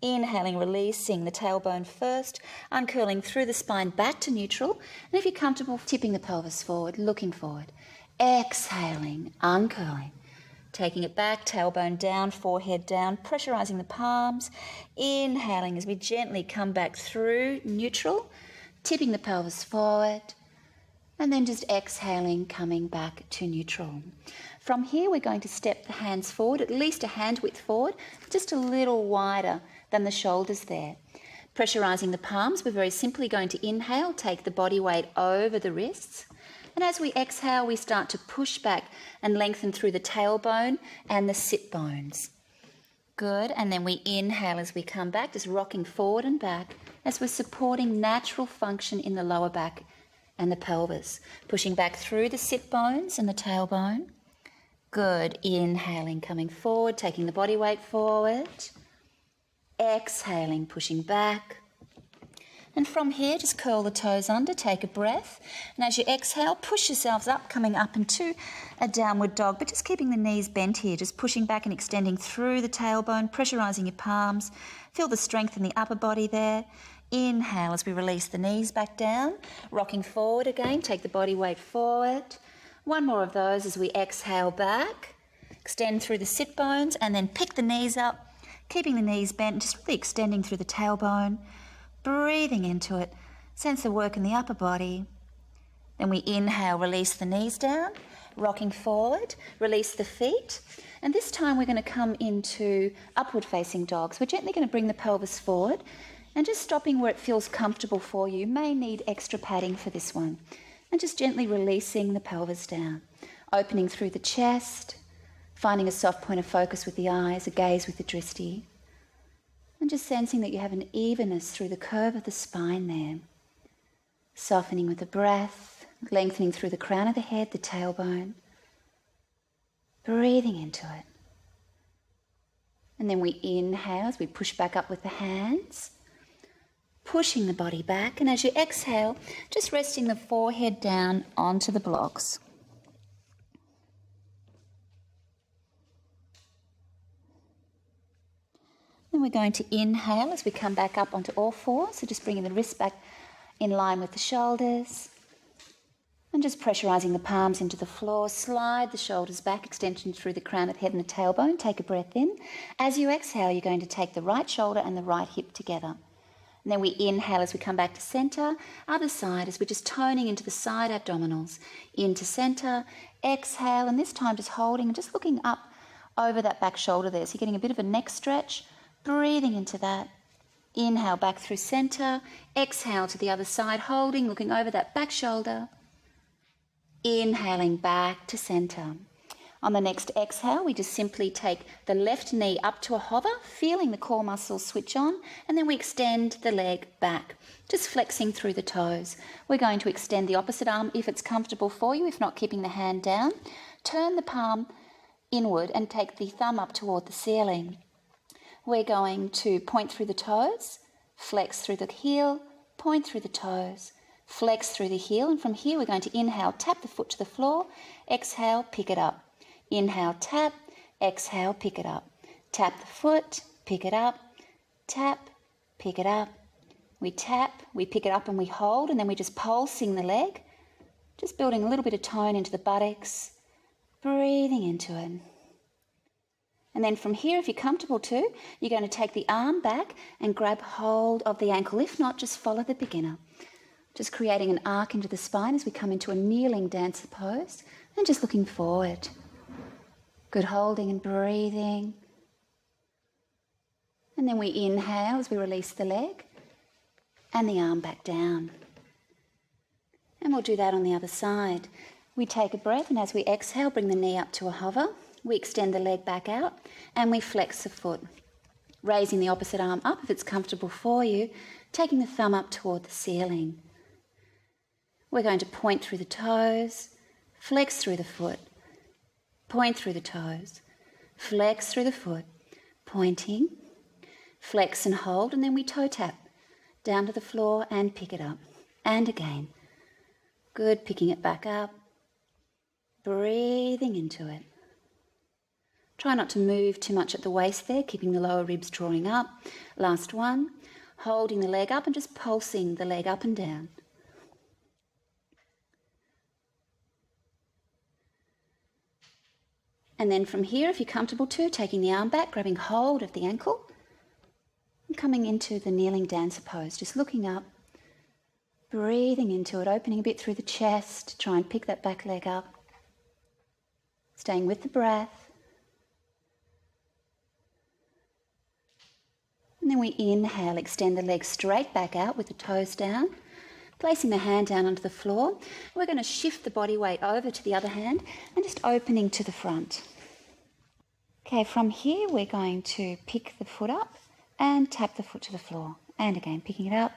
Inhaling, releasing the tailbone first, uncurling through the spine back to neutral, and if you're comfortable, tipping the pelvis forward, looking forward. Exhaling, uncurling. Taking it back, tailbone down, forehead down, pressurizing the palms. Inhaling as we gently come back through neutral, tipping the pelvis forward. And then just exhaling, coming back to neutral. From here, we're going to step the hands forward, at least a hand width forward, just a little wider than the shoulders there. Pressurizing the palms, we're very simply going to inhale, take the body weight over the wrists. And as we exhale, we start to push back and lengthen through the tailbone and the sit bones. Good. And then we inhale as we come back, just rocking forward and back as we're supporting natural function in the lower back and the pelvis. Pushing back through the sit bones and the tailbone. Good. Inhaling, coming forward, taking the body weight forward. Exhaling, pushing back. And from here, just curl the toes under, take a breath. And as you exhale, push yourselves up, coming up into a downward dog, but just keeping the knees bent here, just pushing back and extending through the tailbone, pressurizing your palms. Feel the strength in the upper body there. Inhale as we release the knees back down, rocking forward again, take the body weight forward. One more of those as we exhale back, extend through the sit bones, and then pick the knees up, keeping the knees bent, just really extending through the tailbone. Breathing into it, sense the work in the upper body. Then we inhale, release the knees down, rocking forward, release the feet. And this time we're going to come into upward facing dogs. We're gently going to bring the pelvis forward and just stopping where it feels comfortable for you. You may need extra padding for this one. And just gently releasing the pelvis down, opening through the chest, finding a soft point of focus with the eyes, a gaze with the drishti. And just sensing that you have an evenness through the curve of the spine there. Softening with the breath, lengthening through the crown of the head, the tailbone. Breathing into it. And then we inhale as we push back up with the hands. Pushing the body back. And as you exhale, just resting the forehead down onto the blocks. Then we're going to inhale as we come back up onto all fours. So just bringing the wrists back in line with the shoulders. And just pressurizing the palms into the floor. Slide the shoulders back, extension through the crown of the head and the tailbone. Take a breath in. As you exhale, you're going to take the right shoulder and the right hip together. And then we inhale as we come back to center. Other side as we're just toning into the side abdominals. Into center. Exhale. And this time just holding and just looking up over that back shoulder there. So you're getting a bit of a neck stretch. Breathing into that. Inhale back through center. Exhale to the other side, holding, looking over that back shoulder. Inhaling back to center. On the next exhale, we just simply take the left knee up to a hover, feeling the core muscles switch on, and then we extend the leg back, just flexing through the toes. We're going to extend the opposite arm if it's comfortable for you, if not keeping the hand down. Turn the palm inward and take the thumb up toward the ceiling. We're going to point through the toes, flex through the heel, point through the toes, flex through the heel, and from here we're going to inhale, tap the foot to the floor, exhale, pick it up. Inhale, tap, exhale, pick it up. Tap the foot, pick it up, tap, pick it up. We tap, we pick it up and we hold, and then we just pulsing the leg, just building a little bit of tone into the buttocks, breathing into it. And then from here, if you're comfortable to, you're going to take the arm back and grab hold of the ankle. If not, just follow the beginner. Just creating an arc into the spine as we come into a kneeling dancer pose and just looking forward. Good holding and breathing. And then we inhale as we release the leg and the arm back down. And we'll do that on the other side. We take a breath, and as we exhale, bring the knee up to a hover. We extend the leg back out and we flex the foot, raising the opposite arm up if it's comfortable for you, taking the thumb up toward the ceiling. We're going to point through the toes, flex through the foot, point through the toes, flex through the foot, pointing, flex and hold, and then we toe tap down to the floor and pick it up. And again. Good, picking it back up, breathing into it. Try not to move too much at the waist there, keeping the lower ribs drawing up. Last one, holding the leg up and just pulsing the leg up and down. And then from here, if you're comfortable to, taking the arm back, grabbing hold of the ankle, and coming into the kneeling dancer pose, just looking up, breathing into it, opening a bit through the chest, try and pick that back leg up, staying with the breath. And then we inhale, extend the legs straight back out with the toes down, placing the hand down onto the floor. We're going to shift the body weight over to the other hand and just opening to the front. Okay, from here we're going to pick the foot up and tap the foot to the floor. And again, picking it up,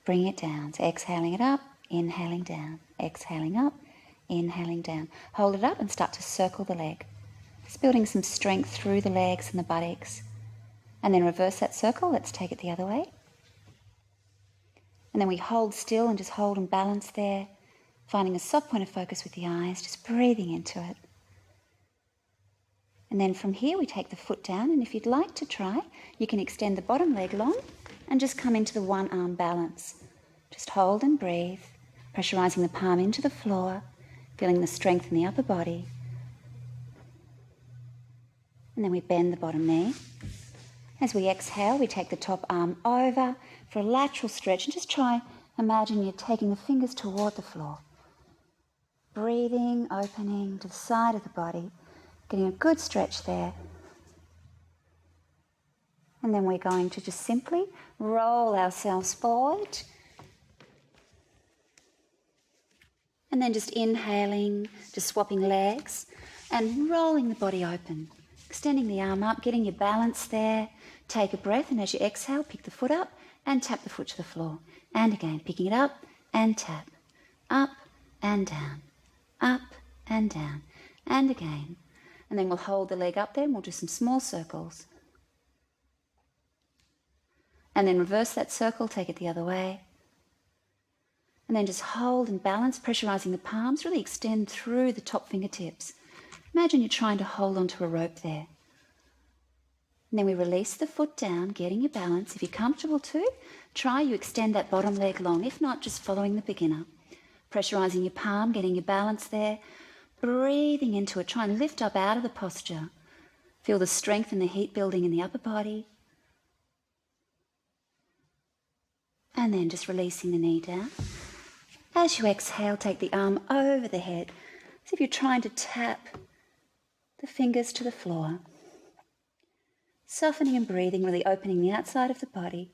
bringing it down. So exhaling it up, inhaling down, exhaling up, inhaling down. Hold it up and start to circle the leg. Just building some strength through the legs and the buttocks. And then reverse that circle. Let's take it the other way. And then we hold still and just hold and balance there, finding a soft point of focus with the eyes, just breathing into it. And then from here we take the foot down, and if you'd like to try, you can extend the bottom leg long and just come into the one arm balance. Just hold and breathe, pressurizing the palm into the floor, feeling the strength in the upper body. And then we bend the bottom knee. As we exhale, we take the top arm over for a lateral stretch and just try, imagine you're taking the fingers toward the floor. Breathing, opening to the side of the body, getting a good stretch there. And then we're going to just simply roll ourselves forward. And then just inhaling, just swapping legs and rolling the body open. Extending the arm up, getting your balance there. Take a breath, and as you exhale, pick the foot up and tap the foot to the floor. And again, picking it up and tap. Up and down. Up and down. And again. And then we'll hold the leg up there and we'll do some small circles. And then reverse that circle, take it the other way. And then just hold and balance, pressurizing the palms, really extend through the top fingertips. Imagine you're trying to hold onto a rope there. And then we release the foot down, getting your balance. If you're comfortable to, try you extend that bottom leg long. If not, just following the beginner. Pressurizing your palm, getting your balance there. Breathing into it. Try and lift up out of the posture. Feel the strength and the heat building in the upper body. And then just releasing the knee down. As you exhale, take the arm over the head. As if you're trying to tap the fingers to the floor. Softening and breathing, really opening the outside of the body.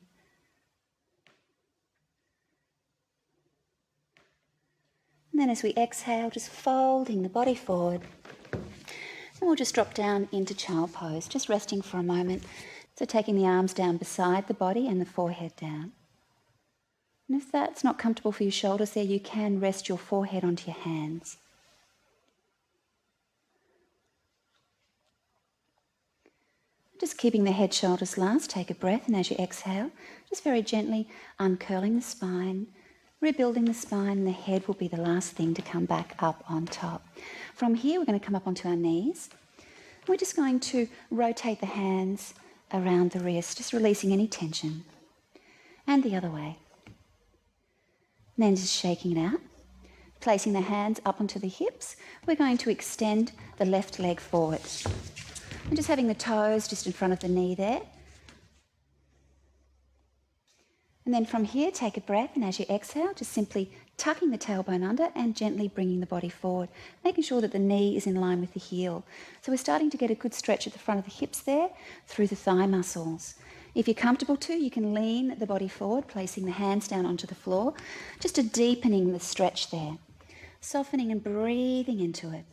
And then as we exhale, just folding the body forward. And we'll just drop down into child pose, just resting for a moment. So taking the arms down beside the body and the forehead down. And if that's not comfortable for your shoulders there, you can rest your forehead onto your hands. Just keeping the head, shoulders last, take a breath, and as you exhale, just very gently uncurling the spine, rebuilding the spine, and the head will be the last thing to come back up on top. From here, we're going to come up onto our knees. We're just going to rotate the hands around the wrist, just releasing any tension. And the other way. And then just shaking it out. Placing the hands up onto the hips, we're going to extend the left leg forward. And just having the toes just in front of the knee there. And then from here, take a breath, and as you exhale, just simply tucking the tailbone under and gently bringing the body forward, making sure that the knee is in line with the heel. So we're starting to get a good stretch at the front of the hips there through the thigh muscles. If you're comfortable to, you can lean the body forward, placing the hands down onto the floor, just a deepening the stretch there, softening and breathing into it.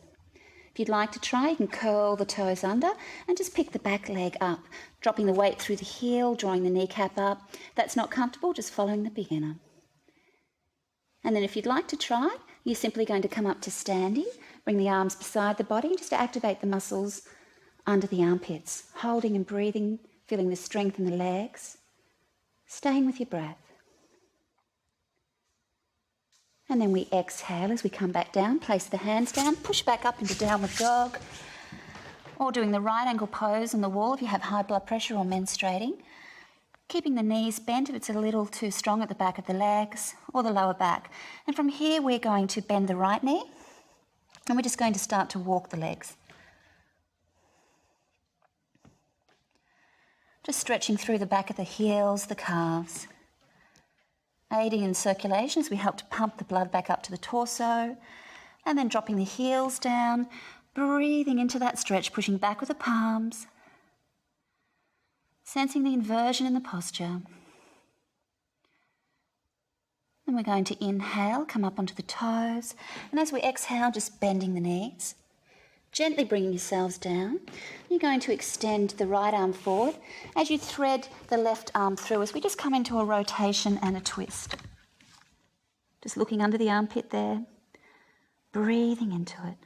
If you'd like to try, you can curl the toes under and just pick the back leg up, dropping the weight through the heel, drawing the kneecap up. If that's not comfortable, just following the beginner. And then if you'd like to try, you're simply going to come up to standing, bring the arms beside the body just to activate the muscles under the armpits, holding and breathing, feeling the strength in the legs, staying with your breath. And then we exhale as we come back down, place the hands down, push back up into downward dog, or doing the right angle pose on the wall if you have high blood pressure or menstruating. Keeping the knees bent if it's a little too strong at the back of the legs or the lower back. And from here, we're going to bend the right knee, and we're just going to start to walk the legs. Just stretching through the back of the heels, the calves, aiding in circulation as we help to pump the blood back up to the torso, and then dropping the heels down, breathing into that stretch, pushing back with the palms, sensing the inversion in the posture. And we're going to inhale, come up onto the toes, and as we exhale, just bending the knees, gently bringing yourselves down. You're going to extend the right arm forward as you thread the left arm through as we just come into a rotation and a twist. Just looking under the armpit there, breathing into it.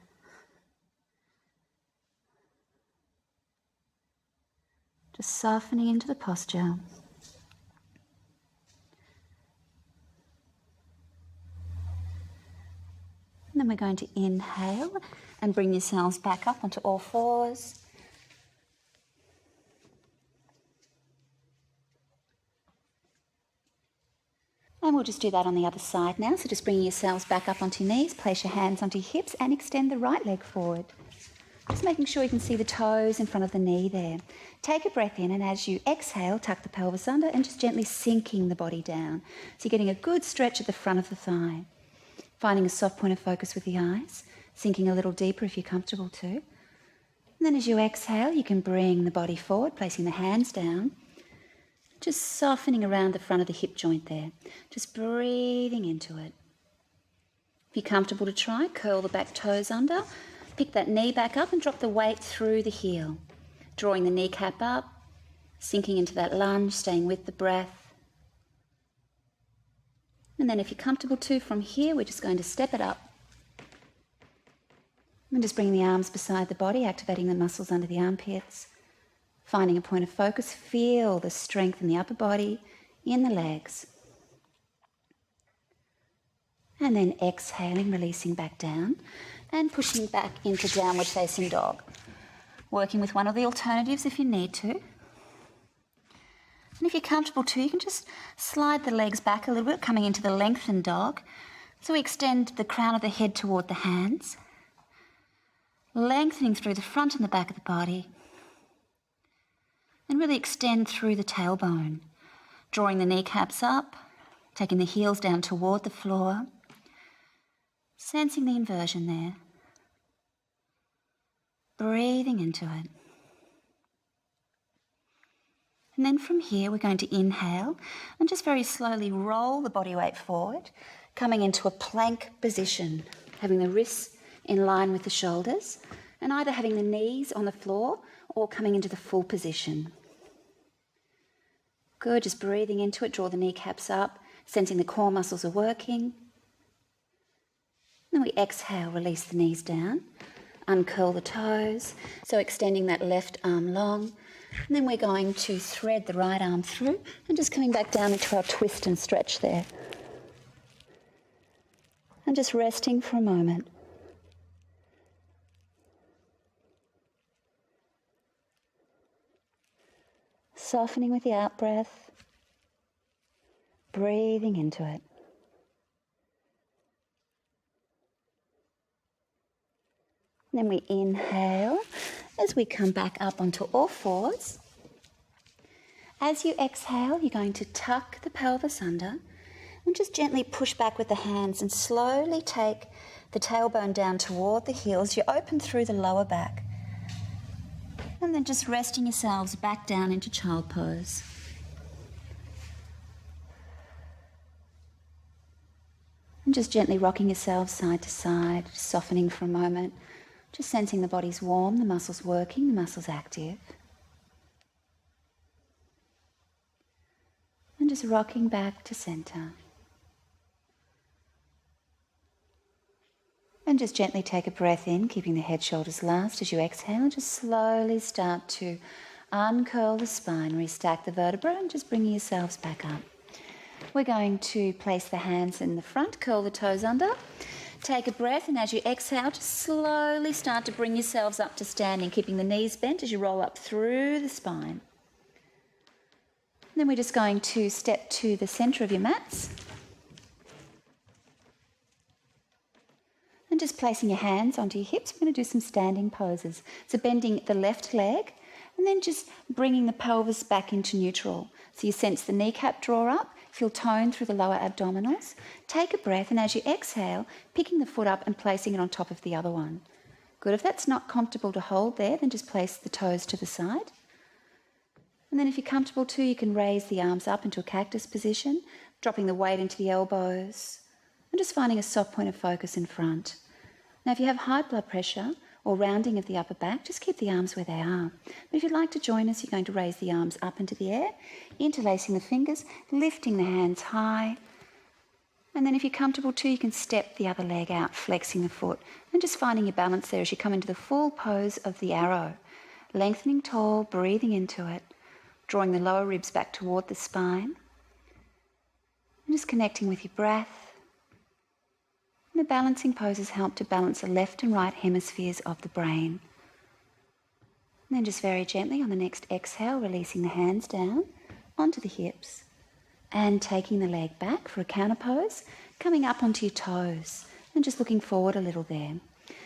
Just softening into the posture. And then we're going to inhale and bring yourselves back up onto all fours. And we'll just do that on the other side now. So just bringing yourselves back up onto your knees, place your hands onto your hips and extend the right leg forward. Just making sure you can see the toes in front of the knee there. Take a breath in, and as you exhale, tuck the pelvis under and just gently sinking the body down. So you're getting a good stretch at the front of the thigh. Finding a soft point of focus with the eyes, sinking a little deeper if you're comfortable to. And then as you exhale, you can bring the body forward, placing the hands down, just softening around the front of the hip joint there, just breathing into it. If you're comfortable to try, curl the back toes under, pick that knee back up and drop the weight through the heel, drawing the kneecap up, sinking into that lunge, staying with the breath. And then if you're comfortable to, from here, we're just going to step it up. And just bring the arms beside the body, activating the muscles under the armpits. Finding a point of focus, feel the strength in the upper body, in the legs. And then exhaling, releasing back down and pushing back into downward facing dog. Working with one of the alternatives if you need to. And if you're comfortable too, you can just slide the legs back a little bit, coming into the lengthened dog. So we extend the crown of the head toward the hands, lengthening through the front and the back of the body. And really extend through the tailbone, drawing the kneecaps up, taking the heels down toward the floor, sensing the inversion there, breathing into it. And then from here, we're going to inhale and just very slowly roll the body weight forward, coming into a plank position, having the wrists in line with the shoulders, and either having the knees on the floor or coming into the full position. Good, just breathing into it, draw the kneecaps up, sensing the core muscles are working. Then we exhale, release the knees down, uncurl the toes, so extending that left arm long. And then we're going to thread the right arm through and just coming back down into our twist and stretch there. And just resting for a moment. Softening with the out breath, breathing into it. Then we inhale as we come back up onto all fours. As you exhale, you're going to tuck the pelvis under and just gently push back with the hands and slowly take the tailbone down toward the heels. You open through the lower back. And then just resting yourselves back down into child pose. And just gently rocking yourselves side to side, softening for a moment. Just sensing the body's warm, the muscles working, the muscles active. And just rocking back to center. And just gently take a breath in, keeping the head, shoulders last. As you exhale, just slowly start to uncurl the spine, restack the vertebra, and just bringing yourselves back up. We're going to place the hands in the front, curl the toes under. Take a breath, and as you exhale, just slowly start to bring yourselves up to standing, keeping the knees bent as you roll up through the spine. And then we're just going to step to the center of your mats. And just placing your hands onto your hips, we're going to do some standing poses. So bending the left leg, and then just bringing the pelvis back into neutral. So you sense the kneecap draw up, feel tone through the lower abdominals. Take a breath, and as you exhale, picking the foot up and placing it on top of the other one. Good. If that's not comfortable to hold there, then just place the toes to the side. And then if you're comfortable too, you can raise the arms up into a cactus position, dropping the weight into the elbows, and just finding a soft point of focus in front. Now, if you have high blood pressure or rounding of the upper back, just keep the arms where they are. But if you'd like to join us, you're going to raise the arms up into the air, interlacing the fingers, lifting the hands high. And then if you're comfortable too, you can step the other leg out, flexing the foot, and just finding your balance there as you come into the full pose of the arrow. Lengthening tall, breathing into it, drawing the lower ribs back toward the spine, and just connecting with your breath. And the balancing poses help to balance the left and right hemispheres of the brain. And then just very gently on the next exhale, releasing the hands down onto the hips and taking the leg back for a counter pose, coming up onto your toes and just looking forward a little there.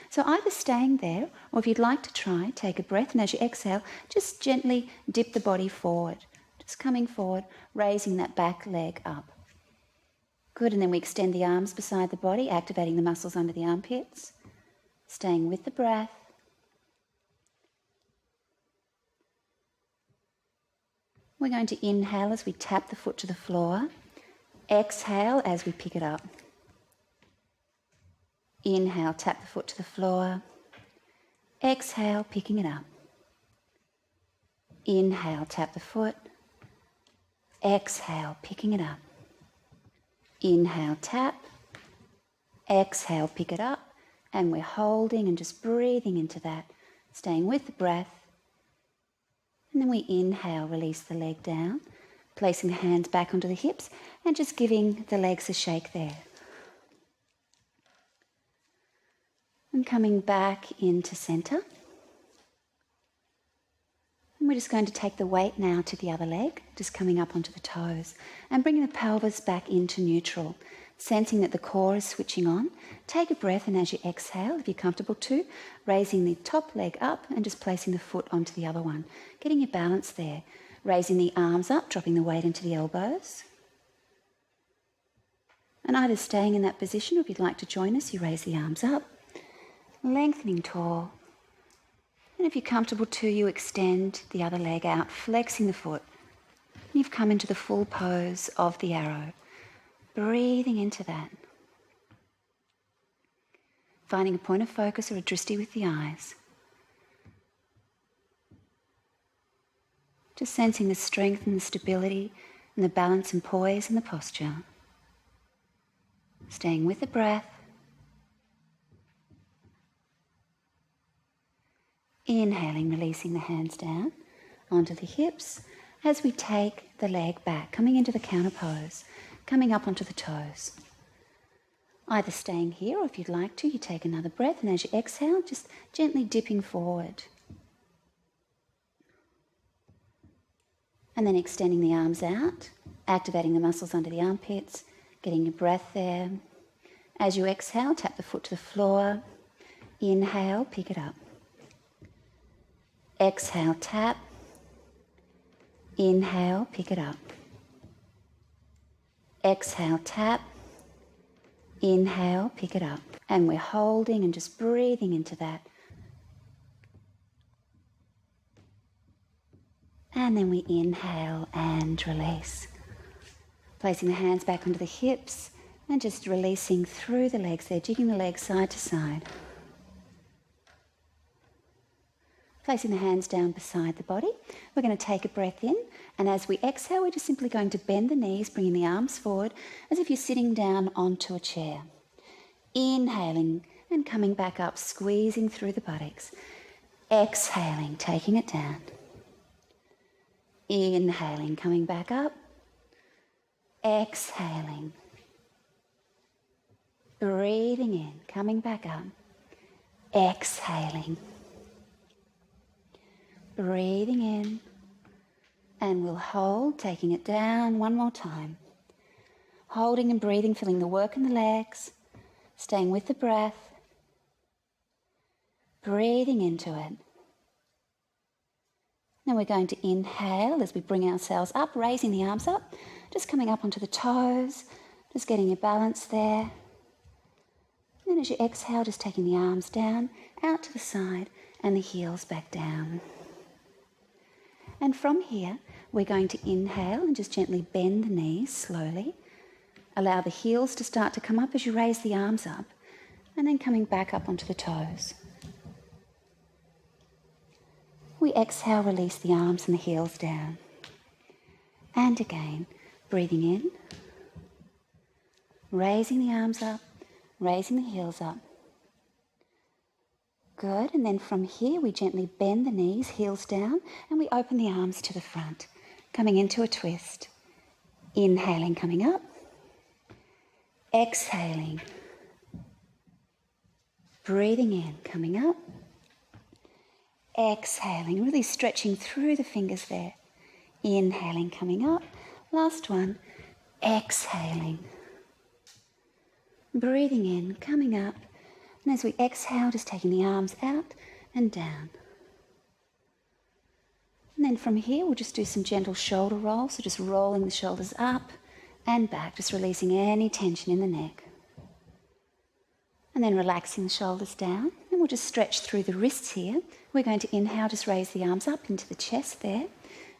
So either staying there, or if you'd like to try, take a breath, and as you exhale, just gently dip the body forward. Just coming forward, raising that back leg up. Good, and then we extend the arms beside the body, activating the muscles under the armpits. Staying with the breath. We're going to inhale as we tap the foot to the floor. Exhale as we pick it up. Inhale, tap the foot to the floor. Exhale, picking it up. Inhale, tap the foot. Exhale, picking it up. Inhale, tap. Exhale, pick it up. And we're holding and just breathing into that, staying with the breath. And then we inhale, release the leg down, placing the hands back onto the hips and just giving the legs a shake there. And coming back into center. And we're just going to take the weight now to the other leg, just coming up onto the toes and bringing the pelvis back into neutral, sensing that the core is switching on. Take a breath, and as you exhale, if you're comfortable too, raising the top leg up and just placing the foot onto the other one, getting your balance there, raising the arms up, dropping the weight into the elbows. And either staying in that position, or if you'd like to join us, you raise the arms up, lengthening tall. And if you're comfortable too, you extend the other leg out, flexing the foot. And you've come into the full pose of the arrow, breathing into that. Finding a point of focus or a drishti with the eyes. Just sensing the strength and the stability and the balance and poise and the posture. Staying with the breath. Inhaling, releasing the hands down onto the hips as we take the leg back, coming into the counter pose, coming up onto the toes. Either staying here, or if you'd like to, you take another breath, and as you exhale, just gently dipping forward. And then extending the arms out, activating the muscles under the armpits, getting your breath there. As you exhale, tap the foot to the floor. Inhale, pick it up. Exhale, tap. Inhale, pick it up. Exhale, tap. Inhale, pick it up. And we're holding and just breathing into that. And then we inhale and release. Placing the hands back onto the hips and just releasing through the legs there, jigging the legs side to side. Placing the hands down beside the body. We're going to take a breath in, and as we exhale, we're just simply going to bend the knees, bringing the arms forward as if you're sitting down onto a chair. Inhaling and coming back up, squeezing through the buttocks. Exhaling, taking it down. Inhaling, coming back up. Exhaling. Breathing in, coming back up. Exhaling. Breathing in, and we'll hold, taking it down one more time. Holding and breathing, feeling the work in the legs, staying with the breath, breathing into it. Then we're going to inhale as we bring ourselves up, raising the arms up, just coming up onto the toes, just getting your balance there. And then as you exhale, just taking the arms down, out to the side, and the heels back down. And from here, we're going to inhale and just gently bend the knees slowly. Allow the heels to start to come up as you raise the arms up, and then coming back up onto the toes. We exhale, release the arms and the heels down. And again, breathing in, raising the arms up, raising the heels up. Good, and then from here we gently bend the knees, heels down, and we open the arms to the front, coming into a twist. Inhaling, coming up. Exhaling. Breathing in, coming up. Exhaling, really stretching through the fingers there. Inhaling, coming up. Last one. Exhaling. Breathing in, coming up. And as we exhale, just taking the arms out and down. And then from here, we'll just do some gentle shoulder rolls. So just rolling the shoulders up and back, just releasing any tension in the neck. And then relaxing the shoulders down. And we'll just stretch through the wrists here. We're going to inhale, just raise the arms up into the chest there.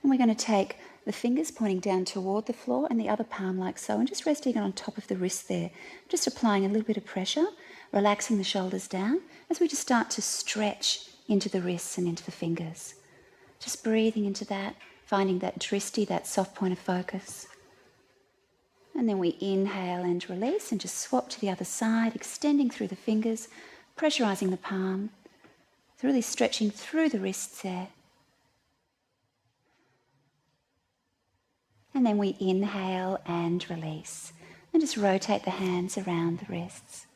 And we're going to take the fingers pointing down toward the floor and the other palm like so, and just resting it on top of the wrist there. Just applying a little bit of pressure, relaxing the shoulders down as we just start to stretch into the wrists and into the fingers. Just breathing into that, finding that drishti, that soft point of focus. And then we inhale and release and just swap to the other side, extending through the fingers, pressurizing the palm, really stretching through the wrists there. And then we inhale and release. And just rotate the hands around the wrists.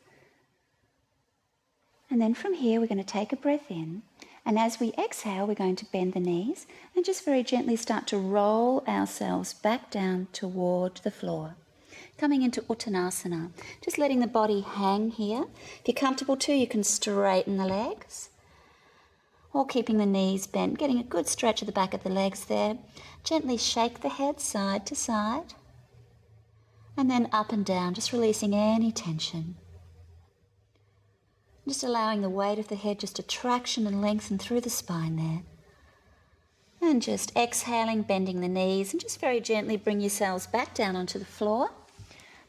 And then from here, we're going to take a breath in. And as we exhale, we're going to bend the knees and just very gently start to roll ourselves back down toward the floor. Coming into Uttanasana, just letting the body hang here. If you're comfortable too, you can straighten the legs. Or keeping the knees bent, getting a good stretch at the back of the legs there. Gently shake the head side to side. And then up and down, just releasing any tension. Just allowing the weight of the head just to traction and lengthen through the spine there. And just exhaling, bending the knees, and just very gently bring yourselves back down onto the floor.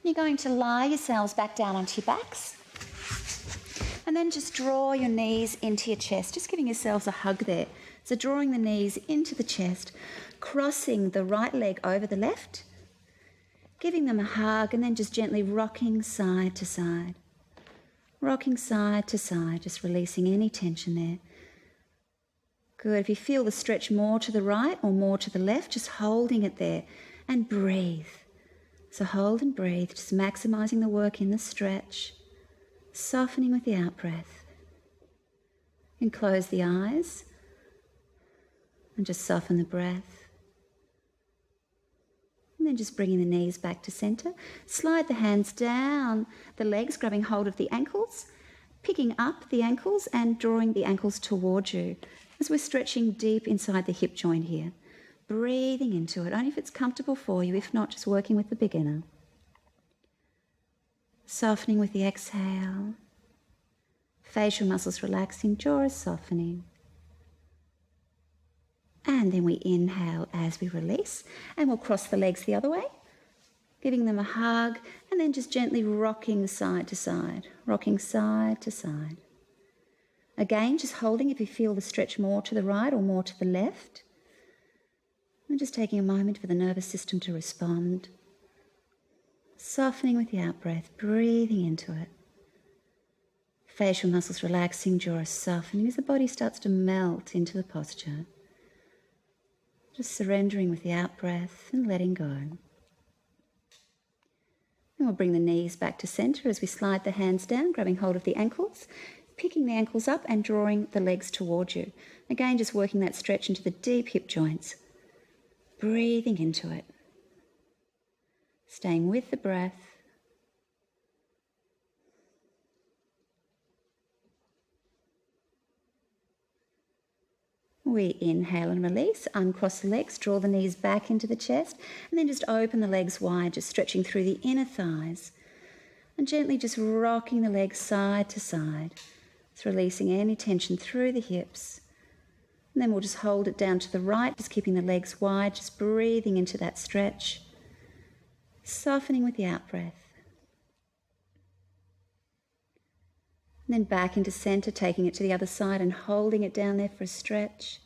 You're going to lie yourselves back down onto your backs. And then just draw your knees into your chest, just giving yourselves a hug there. So drawing the knees into the chest, crossing the right leg over the left, giving them a hug, and then just gently rocking side to side. Rocking side to side, just releasing any tension there. Good. If you feel the stretch more to the right or more to the left, just holding it there and breathe. So hold and breathe, just maximising the work in the stretch. Softening with the out-breath. And close the eyes. And just soften the breath. And then just bringing the knees back to centre. Slide the hands down the legs, grabbing hold of the ankles, picking up the ankles and drawing the ankles towards you as we're stretching deep inside the hip joint here. Breathing into it, only if it's comfortable for you. If not, just working with the beginner. Softening with the exhale. Facial muscles relaxing, jaw is softening. And then we inhale as we release, and we'll cross the legs the other way, giving them a hug, and then just gently rocking side to side, rocking side to side. Again, just holding if you feel the stretch more to the right or more to the left. And just taking a moment for the nervous system to respond. Softening with the out-breath, breathing into it. Facial muscles relaxing, jaw is softening as the body starts to melt into the posture. Just surrendering with the out-breath and letting go. And we'll bring the knees back to centre as we slide the hands down, grabbing hold of the ankles, picking the ankles up and drawing the legs towards you. Again, just working that stretch into the deep hip joints. Breathing into it. Staying with the breath. We inhale and release, uncross the legs, draw the knees back into the chest, and then just open the legs wide, just stretching through the inner thighs. And gently just rocking the legs side to side. It's releasing any tension through the hips. And then we'll just hold it down to the right, just keeping the legs wide, just breathing into that stretch. Softening with the out-breath. And then back into centre, taking it to the other side and holding it down there for a stretch.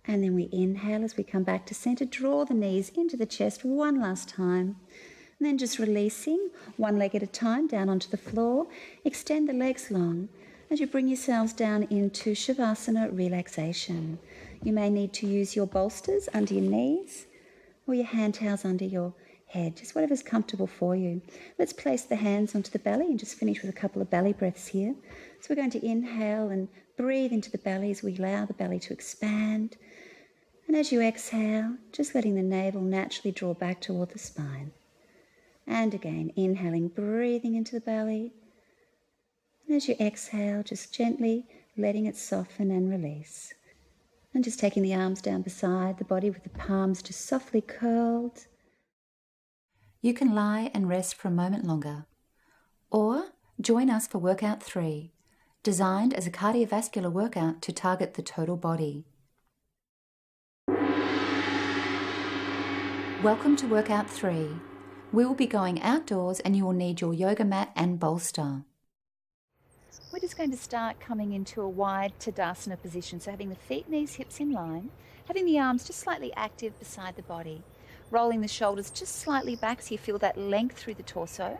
And then we inhale as we come back to centre, draw the knees into the chest one last time. And then just releasing one leg at a time down onto the floor. Extend the legs long as you bring yourselves down into Shavasana relaxation. You may need to use your bolsters under your knees or your hand towels under your head, just whatever's comfortable for you. Let's place the hands onto the belly and just finish with a couple of belly breaths here. So we're going to inhale and breathe into the belly as we allow the belly to expand. And as you exhale, just letting the navel naturally draw back toward the spine. And again, inhaling, breathing into the belly. And as you exhale, just gently letting it soften and release. And just taking the arms down beside the body with the palms just softly curled. You can lie and rest for a moment longer, or join us for Workout 3, designed as a cardiovascular workout to target the total body. Welcome to Workout 3. We will be going outdoors and you will need your yoga mat and bolster. We're just going to start coming into a wide Tadasana position, so having the feet, knees, hips in line, having the arms just slightly active beside the body. Rolling the shoulders just slightly back so you feel that length through the torso.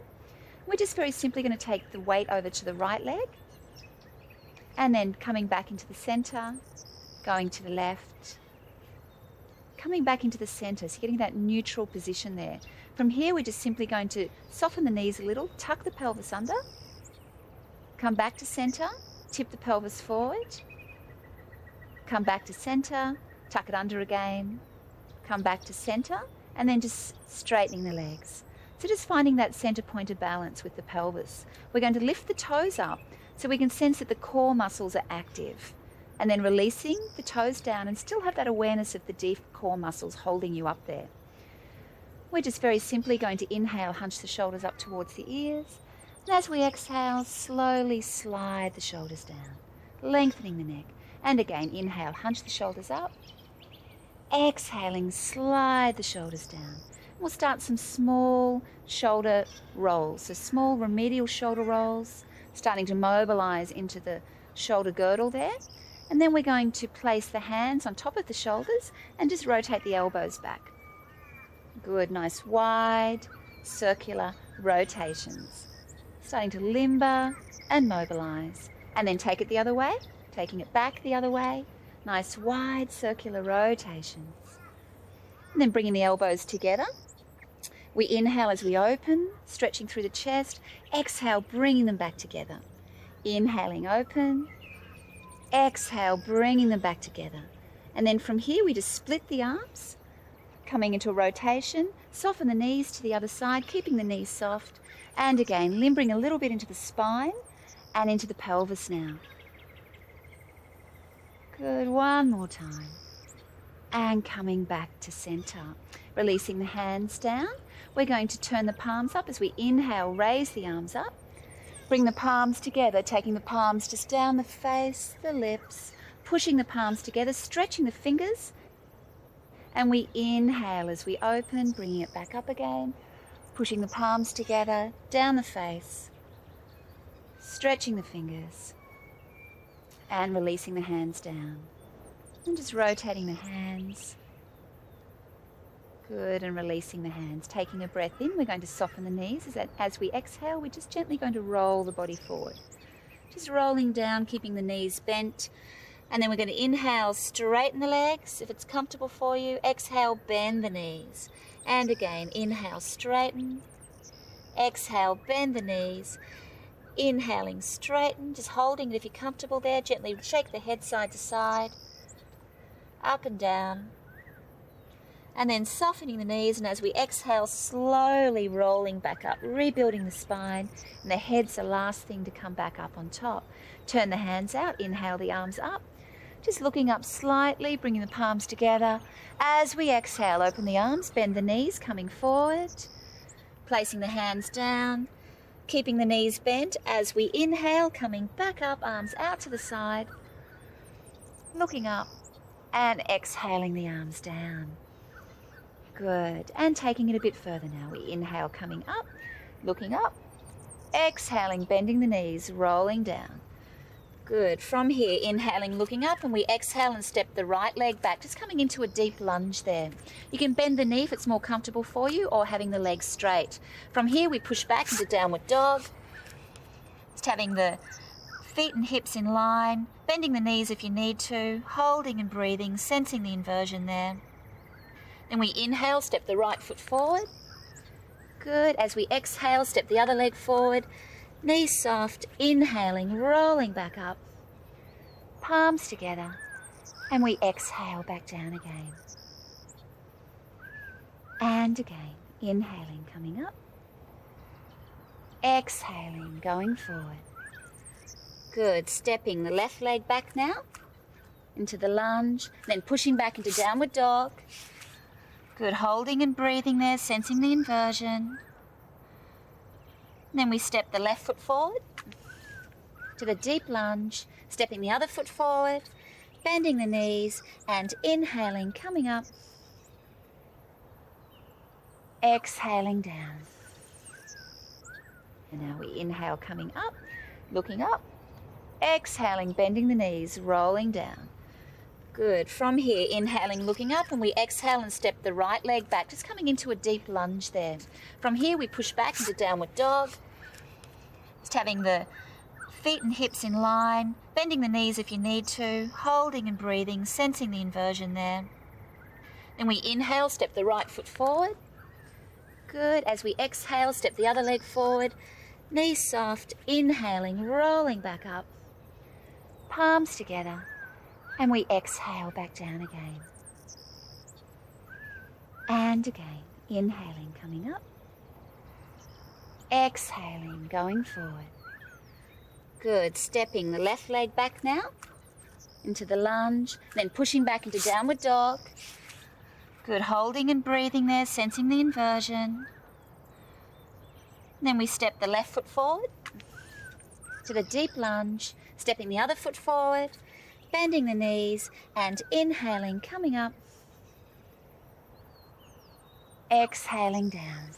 We're just very simply going to take the weight over to the right leg and then coming back into the center, going to the left, coming back into the center, so getting that neutral position there. From here, we're just simply going to soften the knees a little, tuck the pelvis under, come back to center, tip the pelvis forward, come back to center, tuck it under again, come back to center, and then just straightening the legs. So just finding that center point of balance with the pelvis. We're going to lift the toes up so we can sense that the core muscles are active, and then releasing the toes down and still have that awareness of the deep core muscles holding you up there. We're just very simply going to inhale, hunch the shoulders up towards the ears, and as we exhale, slowly slide the shoulders down, lengthening the neck. And again, inhale, hunch the shoulders up. Exhaling, slide the shoulders down. We'll start some small shoulder rolls, so small remedial shoulder rolls, starting to mobilize into the shoulder girdle there. And then we're going to place the hands on top of the shoulders and just rotate the elbows back. Good, nice wide, circular rotations. Starting to limber and mobilize. And then take it the other way, taking it back the other way. Nice wide circular rotations. And then bringing the elbows together. We inhale as we open, stretching through the chest. Exhale, bringing them back together. Inhaling, open. Exhale, bringing them back together. And then from here, we just split the arms, coming into a rotation, soften the knees to the other side, keeping the knees soft. And again, limbering a little bit into the spine and into the pelvis now. Good, one more time. And coming back to center. Releasing the hands down. We're going to turn the palms up as we inhale, raise the arms up. Bring the palms together, taking the palms just down the face, the lips, pushing the palms together, stretching the fingers. And we inhale as we open, bringing it back up again, pushing the palms together, down the face, stretching the fingers, and releasing the hands down. And just rotating the hands. Good, and releasing the hands. Taking a breath in, we're going to soften the knees. As we exhale, we're just gently going to roll the body forward. Just rolling down, keeping the knees bent. And then we're going to inhale, straighten the legs if it's comfortable for you. Exhale, bend the knees. And again, inhale, straighten. Exhale, bend the knees. Inhaling, straighten. Just holding it if you're comfortable there. Gently shake the head side to side. Up and down. And then softening the knees, and as we exhale, slowly rolling back up, rebuilding the spine, and the head's the last thing to come back up on top. Turn the hands out, inhale the arms up, just looking up slightly, bringing the palms together. As we exhale, open the arms, bend the knees, coming forward, placing the hands down, keeping the knees bent. As we inhale, coming back up, arms out to the side, looking up, and exhaling the arms down. Good, and taking it a bit further now. We inhale, coming up, looking up, exhaling, bending the knees, rolling down. Good, from here, inhaling, looking up, and we exhale and step the right leg back, just coming into a deep lunge there. You can bend the knee if it's more comfortable for you, or having the legs straight. From here, we push back into downward dog, just having the feet and hips in line, bending the knees if you need to, holding and breathing, sensing the inversion there. Then we inhale, step the right foot forward. Good. As we exhale, step the other leg forward. Knees soft, inhaling, rolling back up. Palms together. And we exhale back down again. And again, inhaling, coming up. Exhaling, going forward. Good. Stepping the left leg back now into the lunge, then pushing back into downward dog. Good, holding and breathing there, sensing the inversion. Then we step the left foot forward to the deep lunge, stepping the other foot forward, bending the knees, and inhaling, coming up. Exhaling down. And now we inhale, coming up, looking up, exhaling, bending the knees, rolling down. Good. From here, inhaling, looking up, and we exhale and step the right leg back, just coming into a deep lunge there. From here, we push back into downward dog, just having the feet and hips in line, bending the knees if you need to, holding and breathing, sensing the inversion there. Then we inhale, step the right foot forward. Good. As we exhale, step the other leg forward, knees soft, inhaling, rolling back up, palms together. And we exhale back down again. And again, inhaling, coming up. Exhaling, going forward. Good, stepping the left leg back now into the lunge, then pushing back into downward dog. Good, holding and breathing there, sensing the inversion. Then we step the left foot forward to the deep lunge, stepping the other foot forward, bending the knees, and inhaling, coming up. Exhaling down.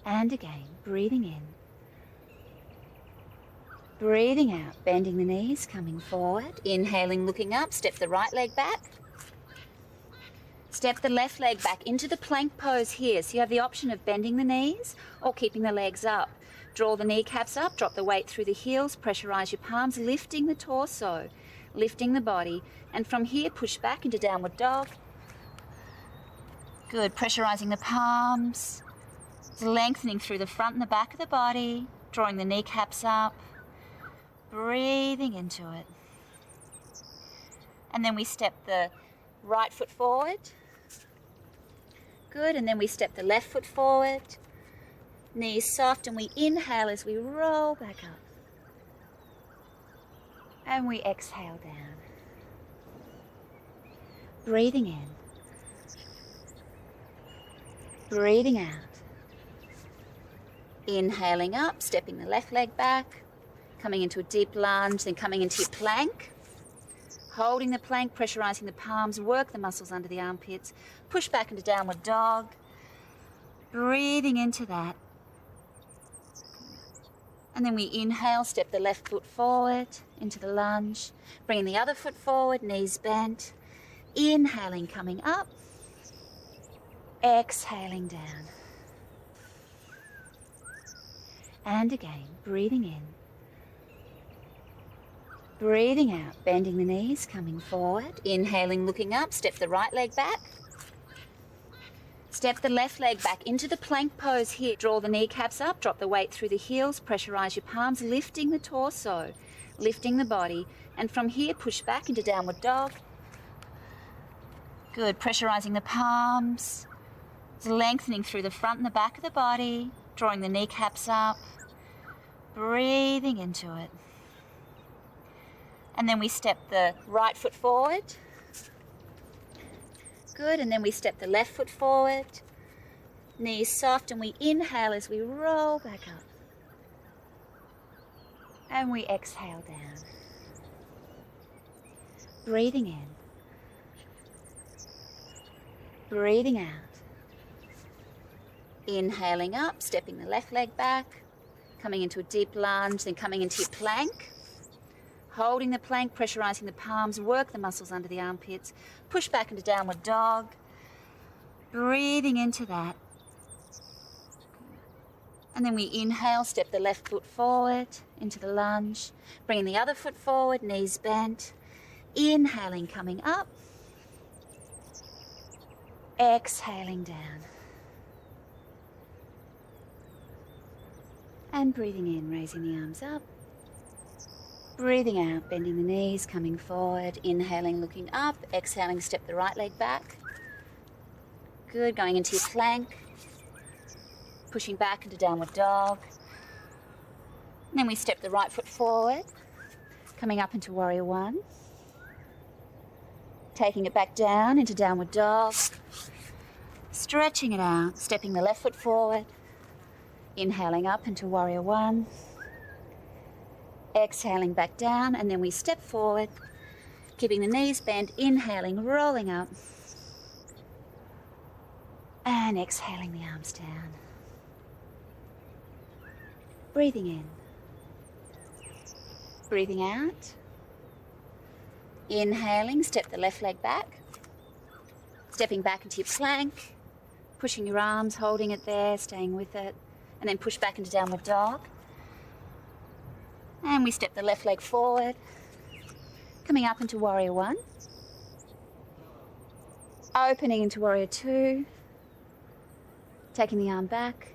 And again, breathing in. Breathing out, bending the knees, coming forward. Inhaling, looking up, step the right leg back. Step the left leg back into the plank pose here. So you have the option of bending the knees or keeping the legs up. Draw the kneecaps up, drop the weight through the heels, pressurize your palms, lifting the torso, lifting the body. And from here, push back into downward dog. Good, pressurizing the palms, lengthening through the front and the back of the body, drawing the kneecaps up, breathing into it. And then we step the right foot forward. Good, and then we step the left foot forward. Knees soft, and we inhale as we roll back up. And we exhale down. Breathing in. Breathing out. Inhaling up, stepping the left leg back, coming into a deep lunge, then coming into your plank. Holding the plank, pressurizing the palms, work the muscles under the armpits, push back into downward dog. Breathing into that. And then we inhale, step the left foot forward into the lunge, bringing the other foot forward, knees bent. Inhaling, coming up. Exhaling down. And again, breathing in. Breathing out, bending the knees, coming forward. Inhaling, looking up, step the right leg back. Step the left leg back into the plank pose here. Draw the kneecaps up, drop the weight through the heels, pressurize your palms, lifting the torso, lifting the body. And from here, push back into downward dog. Good, pressurizing the palms, lengthening through the front and the back of the body, drawing the kneecaps up, breathing into it. And then we step the right foot forward. Good, and then we step the left foot forward. Knees soft, and we inhale as we roll back up. And we exhale down. Breathing in. Breathing out. Inhaling up, stepping the left leg back, coming into a deep lunge, then coming into your plank. Holding the plank, pressurizing the palms, work the muscles under the armpits, push back into downward dog. Breathing into that. And then we inhale, step the left foot forward into the lunge, bringing the other foot forward, knees bent. Inhaling, coming up. Exhaling down. And breathing in, raising the arms up. Breathing out, bending the knees, coming forward. Inhaling, looking up. Exhaling, step the right leg back. Good, going into your plank. Pushing back into downward dog. And then we step the right foot forward. Coming up into warrior one. Taking it back down into downward dog. Stretching it out, stepping the left foot forward. Inhaling up into warrior one. Exhaling back down, and then we step forward, keeping the knees bent, inhaling, rolling up. And exhaling the arms down. Breathing in. Breathing out. Inhaling, step the left leg back. Stepping back into your plank, pushing your arms, holding it there, staying with it, and then push back into downward dog. And we step the left leg forward, coming up into warrior one. Opening into warrior two. Taking the arm back,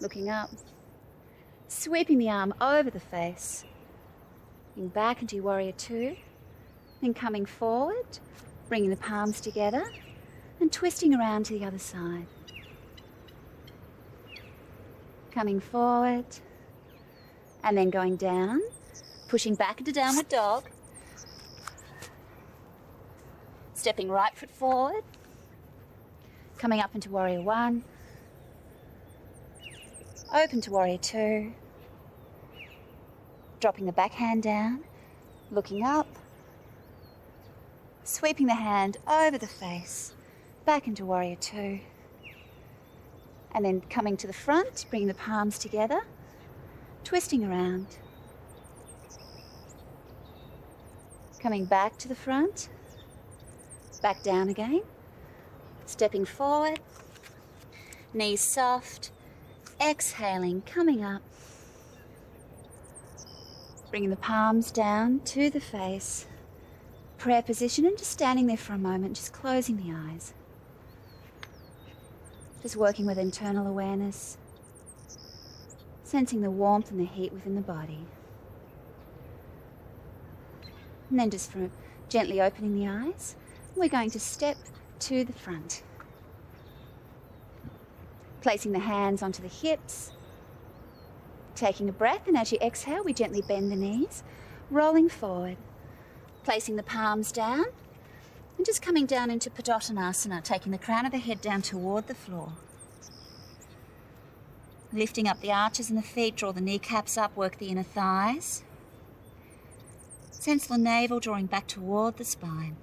looking up. Sweeping the arm over the face. Looking back into warrior two. Then coming forward, bringing the palms together and twisting around to the other side. Coming forward. And then going down, pushing back into downward dog. Stepping right foot forward. Coming up into warrior one. Open to warrior two. Dropping the back hand down, looking up. Sweeping the hand over the face, back into warrior two. And then coming to the front, bringing the palms together. Twisting around. Coming back to the front. Back down again. Stepping forward. Knees soft. Exhaling, coming up. Bringing the palms down to the face. Prayer position, and just standing there for a moment, just closing the eyes. Just working with internal awareness. Sensing the warmth and the heat within the body. And then just from gently opening the eyes, we're going to step to the front. Placing the hands onto the hips, taking a breath, and as you exhale, we gently bend the knees, rolling forward, placing the palms down, and just coming down into Padottanasana, taking the crown of the head down toward the floor. Lifting up the arches in the feet, draw the kneecaps up, work the inner thighs. Sense the navel drawing back toward the spine.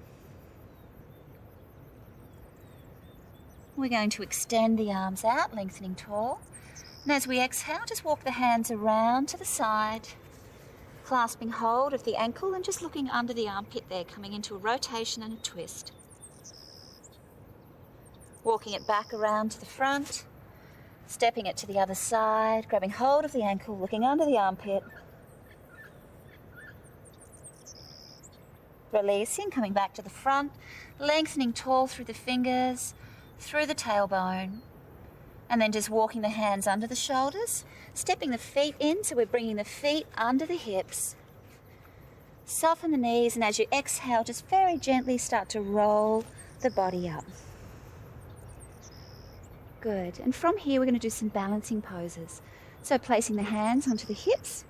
We're going to extend the arms out, lengthening tall. And as we exhale, just walk the hands around to the side, clasping hold of the ankle and just looking under the armpit there, coming into a rotation and a twist. Walking it back around to the front, stepping it to the other side, grabbing hold of the ankle, looking under the armpit. Releasing, coming back to the front, lengthening tall through the fingers, through the tailbone, and then just walking the hands under the shoulders, stepping the feet in, so we're bringing the feet under the hips. Soften the knees, and as you exhale, just very gently start to roll the body up. Good. And from here, we're going to do some balancing poses. So placing the hands onto the hips,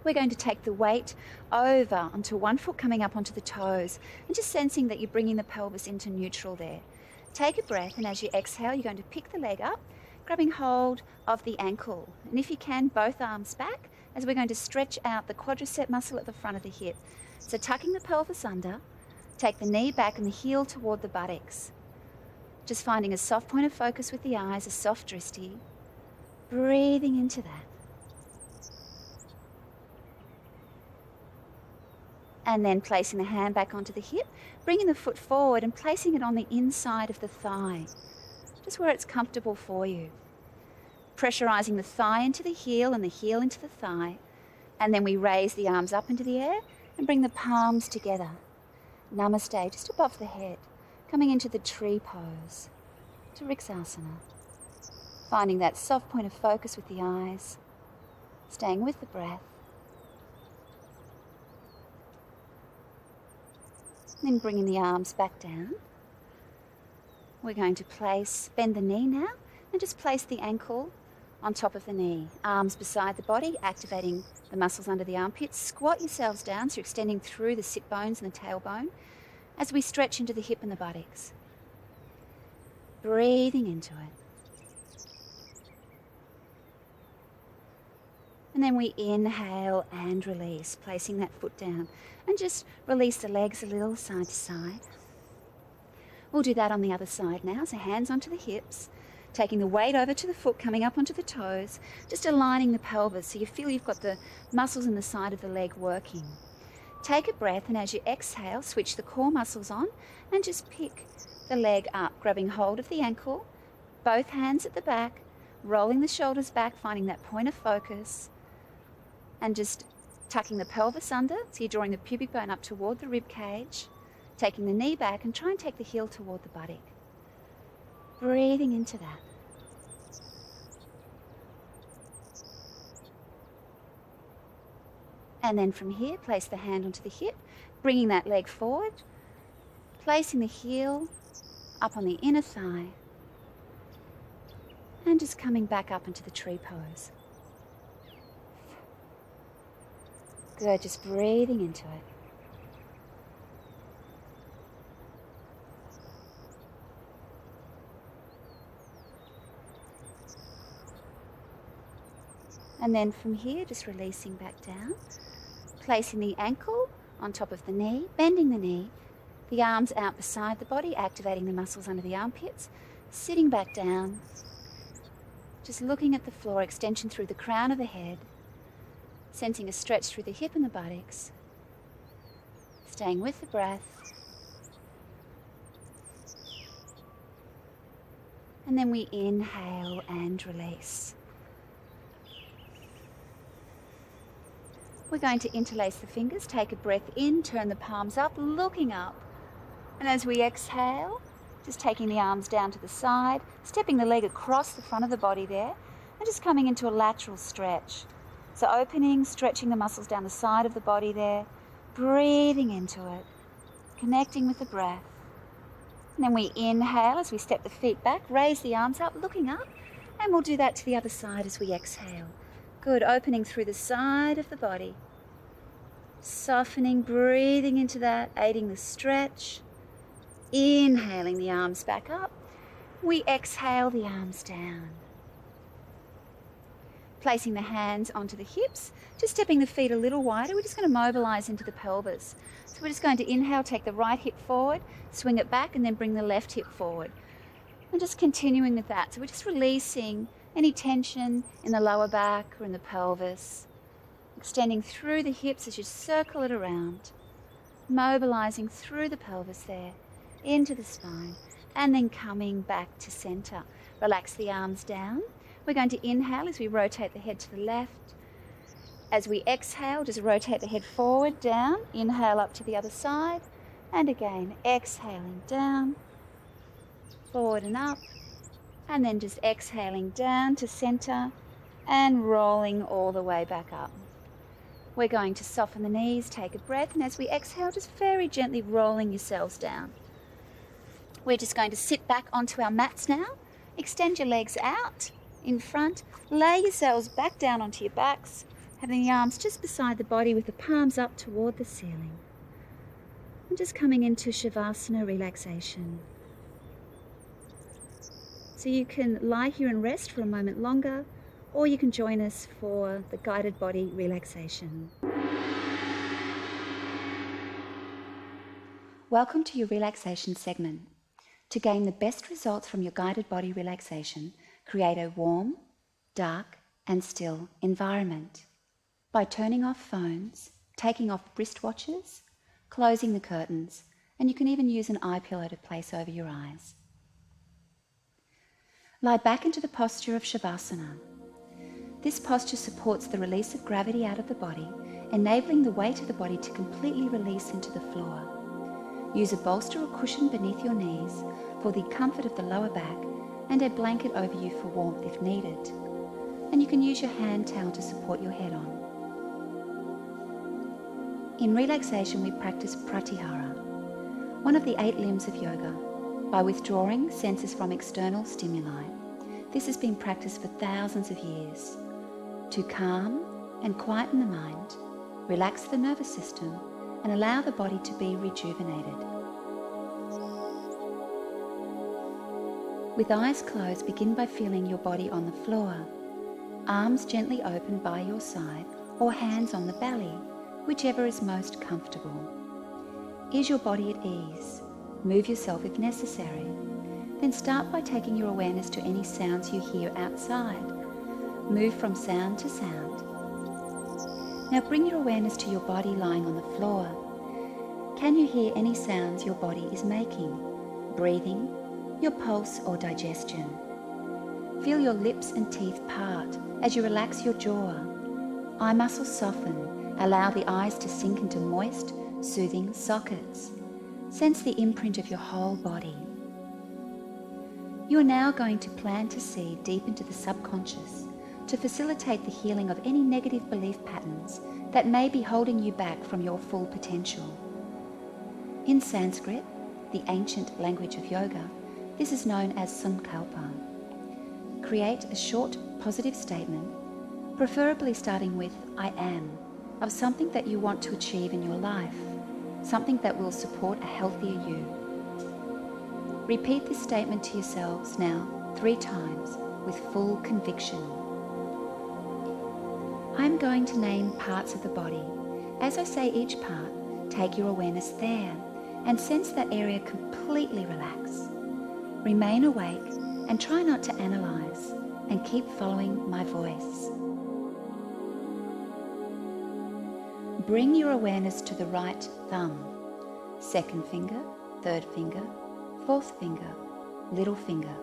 we're going to take the weight over onto one foot, coming up onto the toes, and just sensing that you're bringing the pelvis into neutral there. Take a breath, and as you exhale, you're going to pick the leg up, grabbing hold of the ankle. And if you can, both arms back, as we're going to stretch out the quadricep muscle at the front of the hip. So tucking the pelvis under, take the knee back and the heel toward the buttocks. Just finding a soft point of focus with the eyes, a soft drishti. Breathing into that. And then placing the hand back onto the hip, bringing the foot forward and placing it on the inside of the thigh, just where it's comfortable for you. Pressurizing the thigh into the heel and the heel into the thigh. And then we raise the arms up into the air and bring the palms together. Namaste, just above the head, coming into the tree pose, to Vriksasana. Finding that soft point of focus with the eyes, staying with the breath. Then bringing the arms back down. We're going to bend the knee now, and just place the ankle on top of the knee. Arms beside the body, activating the muscles under the armpits. Squat yourselves down, so you're extending through the sit bones and the tailbone as we stretch into the hip and the buttocks. Breathing into it. And then we inhale and release, placing that foot down. And just release the legs a little side to side. We'll do that on the other side now. So hands onto the hips, taking the weight over to the foot, coming up onto the toes, just aligning the pelvis so you feel you've got the muscles in the side of the leg working. Take a breath, and as you exhale, switch the core muscles on and just pick the leg up, grabbing hold of the ankle, both hands at the back, rolling the shoulders back, finding that point of focus, and just tucking the pelvis under, so you're drawing the pubic bone up toward the rib cage, taking the knee back, and try and take the heel toward the buttock. Breathing into that. And then from here, place the hand onto the hip, bringing that leg forward, placing the heel up on the inner thigh, and just coming back up into the tree pose. Good, just breathing into it. And then from here, just releasing back down, placing the ankle on top of the knee, bending the knee, the arms out beside the body, activating the muscles under the armpits, sitting back down, just looking at the floor, extension through the crown of the head, sensing a stretch through the hip and the buttocks, staying with the breath. And then we inhale and release. We're going to interlace the fingers, take a breath in, turn the palms up, looking up. And as we exhale, just taking the arms down to the side, stepping the leg across the front of the body there, and just coming into a lateral stretch. So opening, stretching the muscles down the side of the body there, breathing into it, connecting with the breath. And then we inhale as we step the feet back, raise the arms up, looking up, and we'll do that to the other side as we exhale. Good, opening through the side of the body, softening, breathing into that, aiding the stretch, inhaling the arms back up. We exhale the arms down. Placing the hands onto the hips, just stepping the feet a little wider. We're just going to mobilize into the pelvis. So we're just going to inhale, take the right hip forward, swing it back, and then bring the left hip forward. And just continuing with that. So we're just releasing any tension in the lower back or in the pelvis. Extending through the hips as you circle it around. Mobilizing through the pelvis there, into the spine, and then coming back to center. Relax the arms down. We're going to inhale as we rotate the head to the left. As we exhale, just rotate the head forward, down. Inhale up to the other side. And again, exhaling down, forward and up. And then just exhaling down to center and rolling all the way back up. We're going to soften the knees, take a breath, and as we exhale, just very gently rolling yourselves down. We're just going to sit back onto our mats now. Extend your legs out in front. Lay yourselves back down onto your backs, having the arms just beside the body with the palms up toward the ceiling. And just coming into Shavasana relaxation. So you can lie here and rest for a moment longer, or you can join us for the guided body relaxation. Welcome to your relaxation segment. To gain the best results from your guided body relaxation, create a warm, dark, and still environment by turning off phones, taking off wristwatches, closing the curtains, and you can even use an eye pillow to place over your eyes. Lie back into the posture of Shavasana. This posture supports the release of gravity out of the body, enabling the weight of the body to completely release into the floor. Use a bolster or cushion beneath your knees for the comfort of the lower back and a blanket over you for warmth if needed. And you can use your hand towel to support your head on. In relaxation, we practice pratyahara, one of the 8 limbs of yoga, by withdrawing senses from external stimuli. This has been practiced for thousands of years to calm and quieten the mind, relax the nervous system, and allow the body to be rejuvenated. With eyes closed, begin by feeling your body on the floor, arms gently open by your side or hands on the belly, whichever is most comfortable. Is your body at ease? Move yourself if necessary. Then start by taking your awareness to any sounds you hear outside. Move from sound to sound. Now bring your awareness to your body lying on the floor. Can you hear any sounds your body is making? Breathing, your pulse or digestion. Feel your lips and teeth part as you relax your jaw. Eye muscles soften. Allow the eyes to sink into moist, soothing sockets. Sense the imprint of your whole body. You are now going to plant a seed deep into the subconscious to facilitate the healing of any negative belief patterns that may be holding you back from your full potential. In Sanskrit, the ancient language of yoga, this is known as sankalpa. Create a short positive statement, preferably starting with I am, of something that you want to achieve in your life, something that will support a healthier you. Repeat this statement to yourselves now 3 times with full conviction. I'm going to name parts of the body. As I say each part, take your awareness there and sense that area completely relax. Remain awake and try not to analyze, and keep following my voice. Bring your awareness to the right thumb, 2nd finger, 3rd finger, 4th finger, little finger,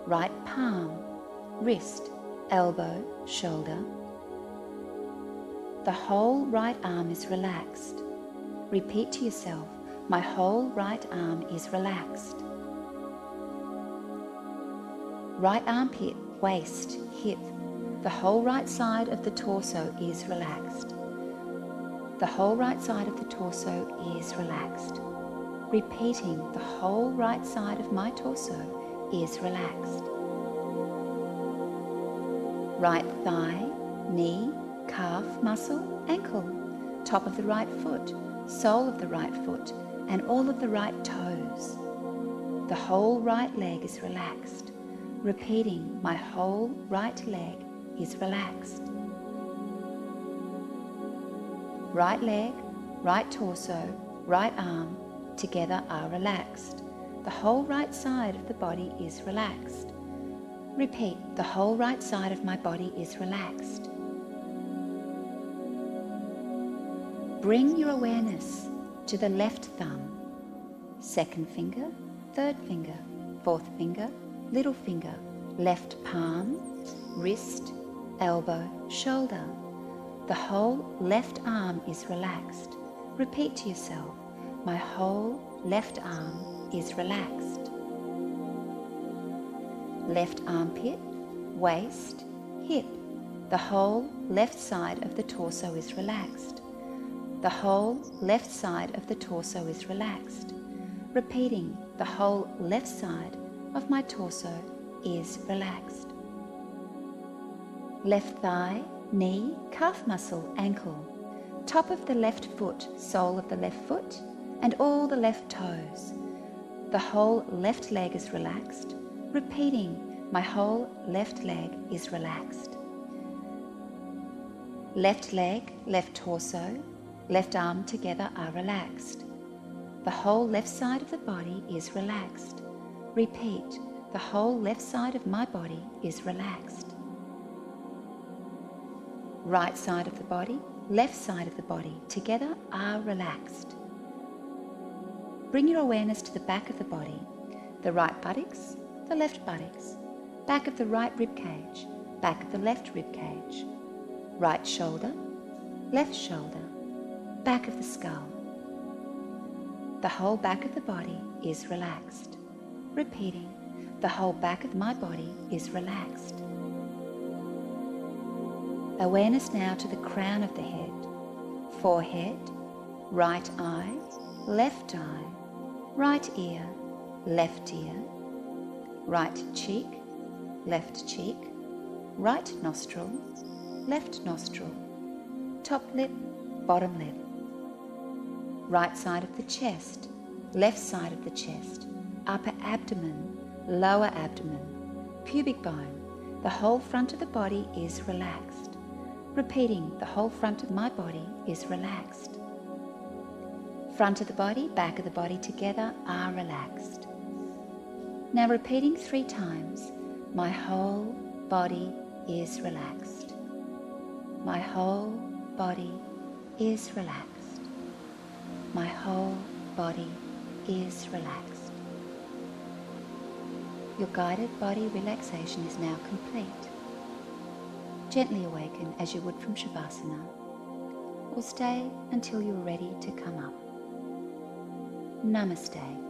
right palm, wrist, elbow, shoulder. The whole right arm is relaxed. Repeat to yourself, my whole right arm is relaxed. Right armpit, waist, hip, the whole right side of the torso is relaxed. the whole right side of the torso is relaxed. Repeating, the whole right side of my torso is relaxed. Right thigh, knee, calf, muscle, ankle, top of the right foot, sole of the right foot, and all of the right toes. The whole right leg is relaxed. Repeating, my whole right leg is relaxed. Right leg, right torso, right arm together are relaxed. The whole right side of the body is relaxed. Repeat, the whole right side of my body is relaxed. Bring your awareness to the left thumb, second finger, third finger, fourth finger, little finger, left palm, wrist, elbow, shoulder. The whole left arm is relaxed. Repeat to yourself, my whole left arm is relaxed. Left armpit, waist, hip. The whole left side of the torso is relaxed. The whole left side of the torso is relaxed. Repeating, the whole left side of my torso is relaxed. Left thigh, knee, calf muscle, ankle, top of the left foot, sole of the left foot, and all the left toes. The whole left leg is relaxed. Repeating, my whole left leg is relaxed. Left leg, left torso, left arm together are relaxed. The whole left side of the body is relaxed. Repeat, the whole left side of my body is relaxed. Right side of the body, left side of the body together are relaxed. Bring your awareness to the back of the body, the right buttocks, the left buttocks, back of the right rib cage, back of the left rib cage, right shoulder, left shoulder, back of the skull. The whole back of the body is relaxed. Repeating, the whole back of my body is relaxed. Awareness now to the crown of the head, forehead, right eye, left eye, right ear, left ear, right cheek, left cheek, right nostril, left nostril, top lip, bottom lip, right side of the chest, left side of the chest, upper abdomen, lower abdomen, pubic bone. The whole front of the body is relaxed. Repeating, the whole front of my body is relaxed. Front of the body, back of the body together are relaxed. Now repeating 3 times, my whole body is relaxed. My whole body is relaxed. My whole body is relaxed. Your guided body relaxation is now complete. Gently awaken as you would from Shavasana, or stay until you're ready to come up. Namaste.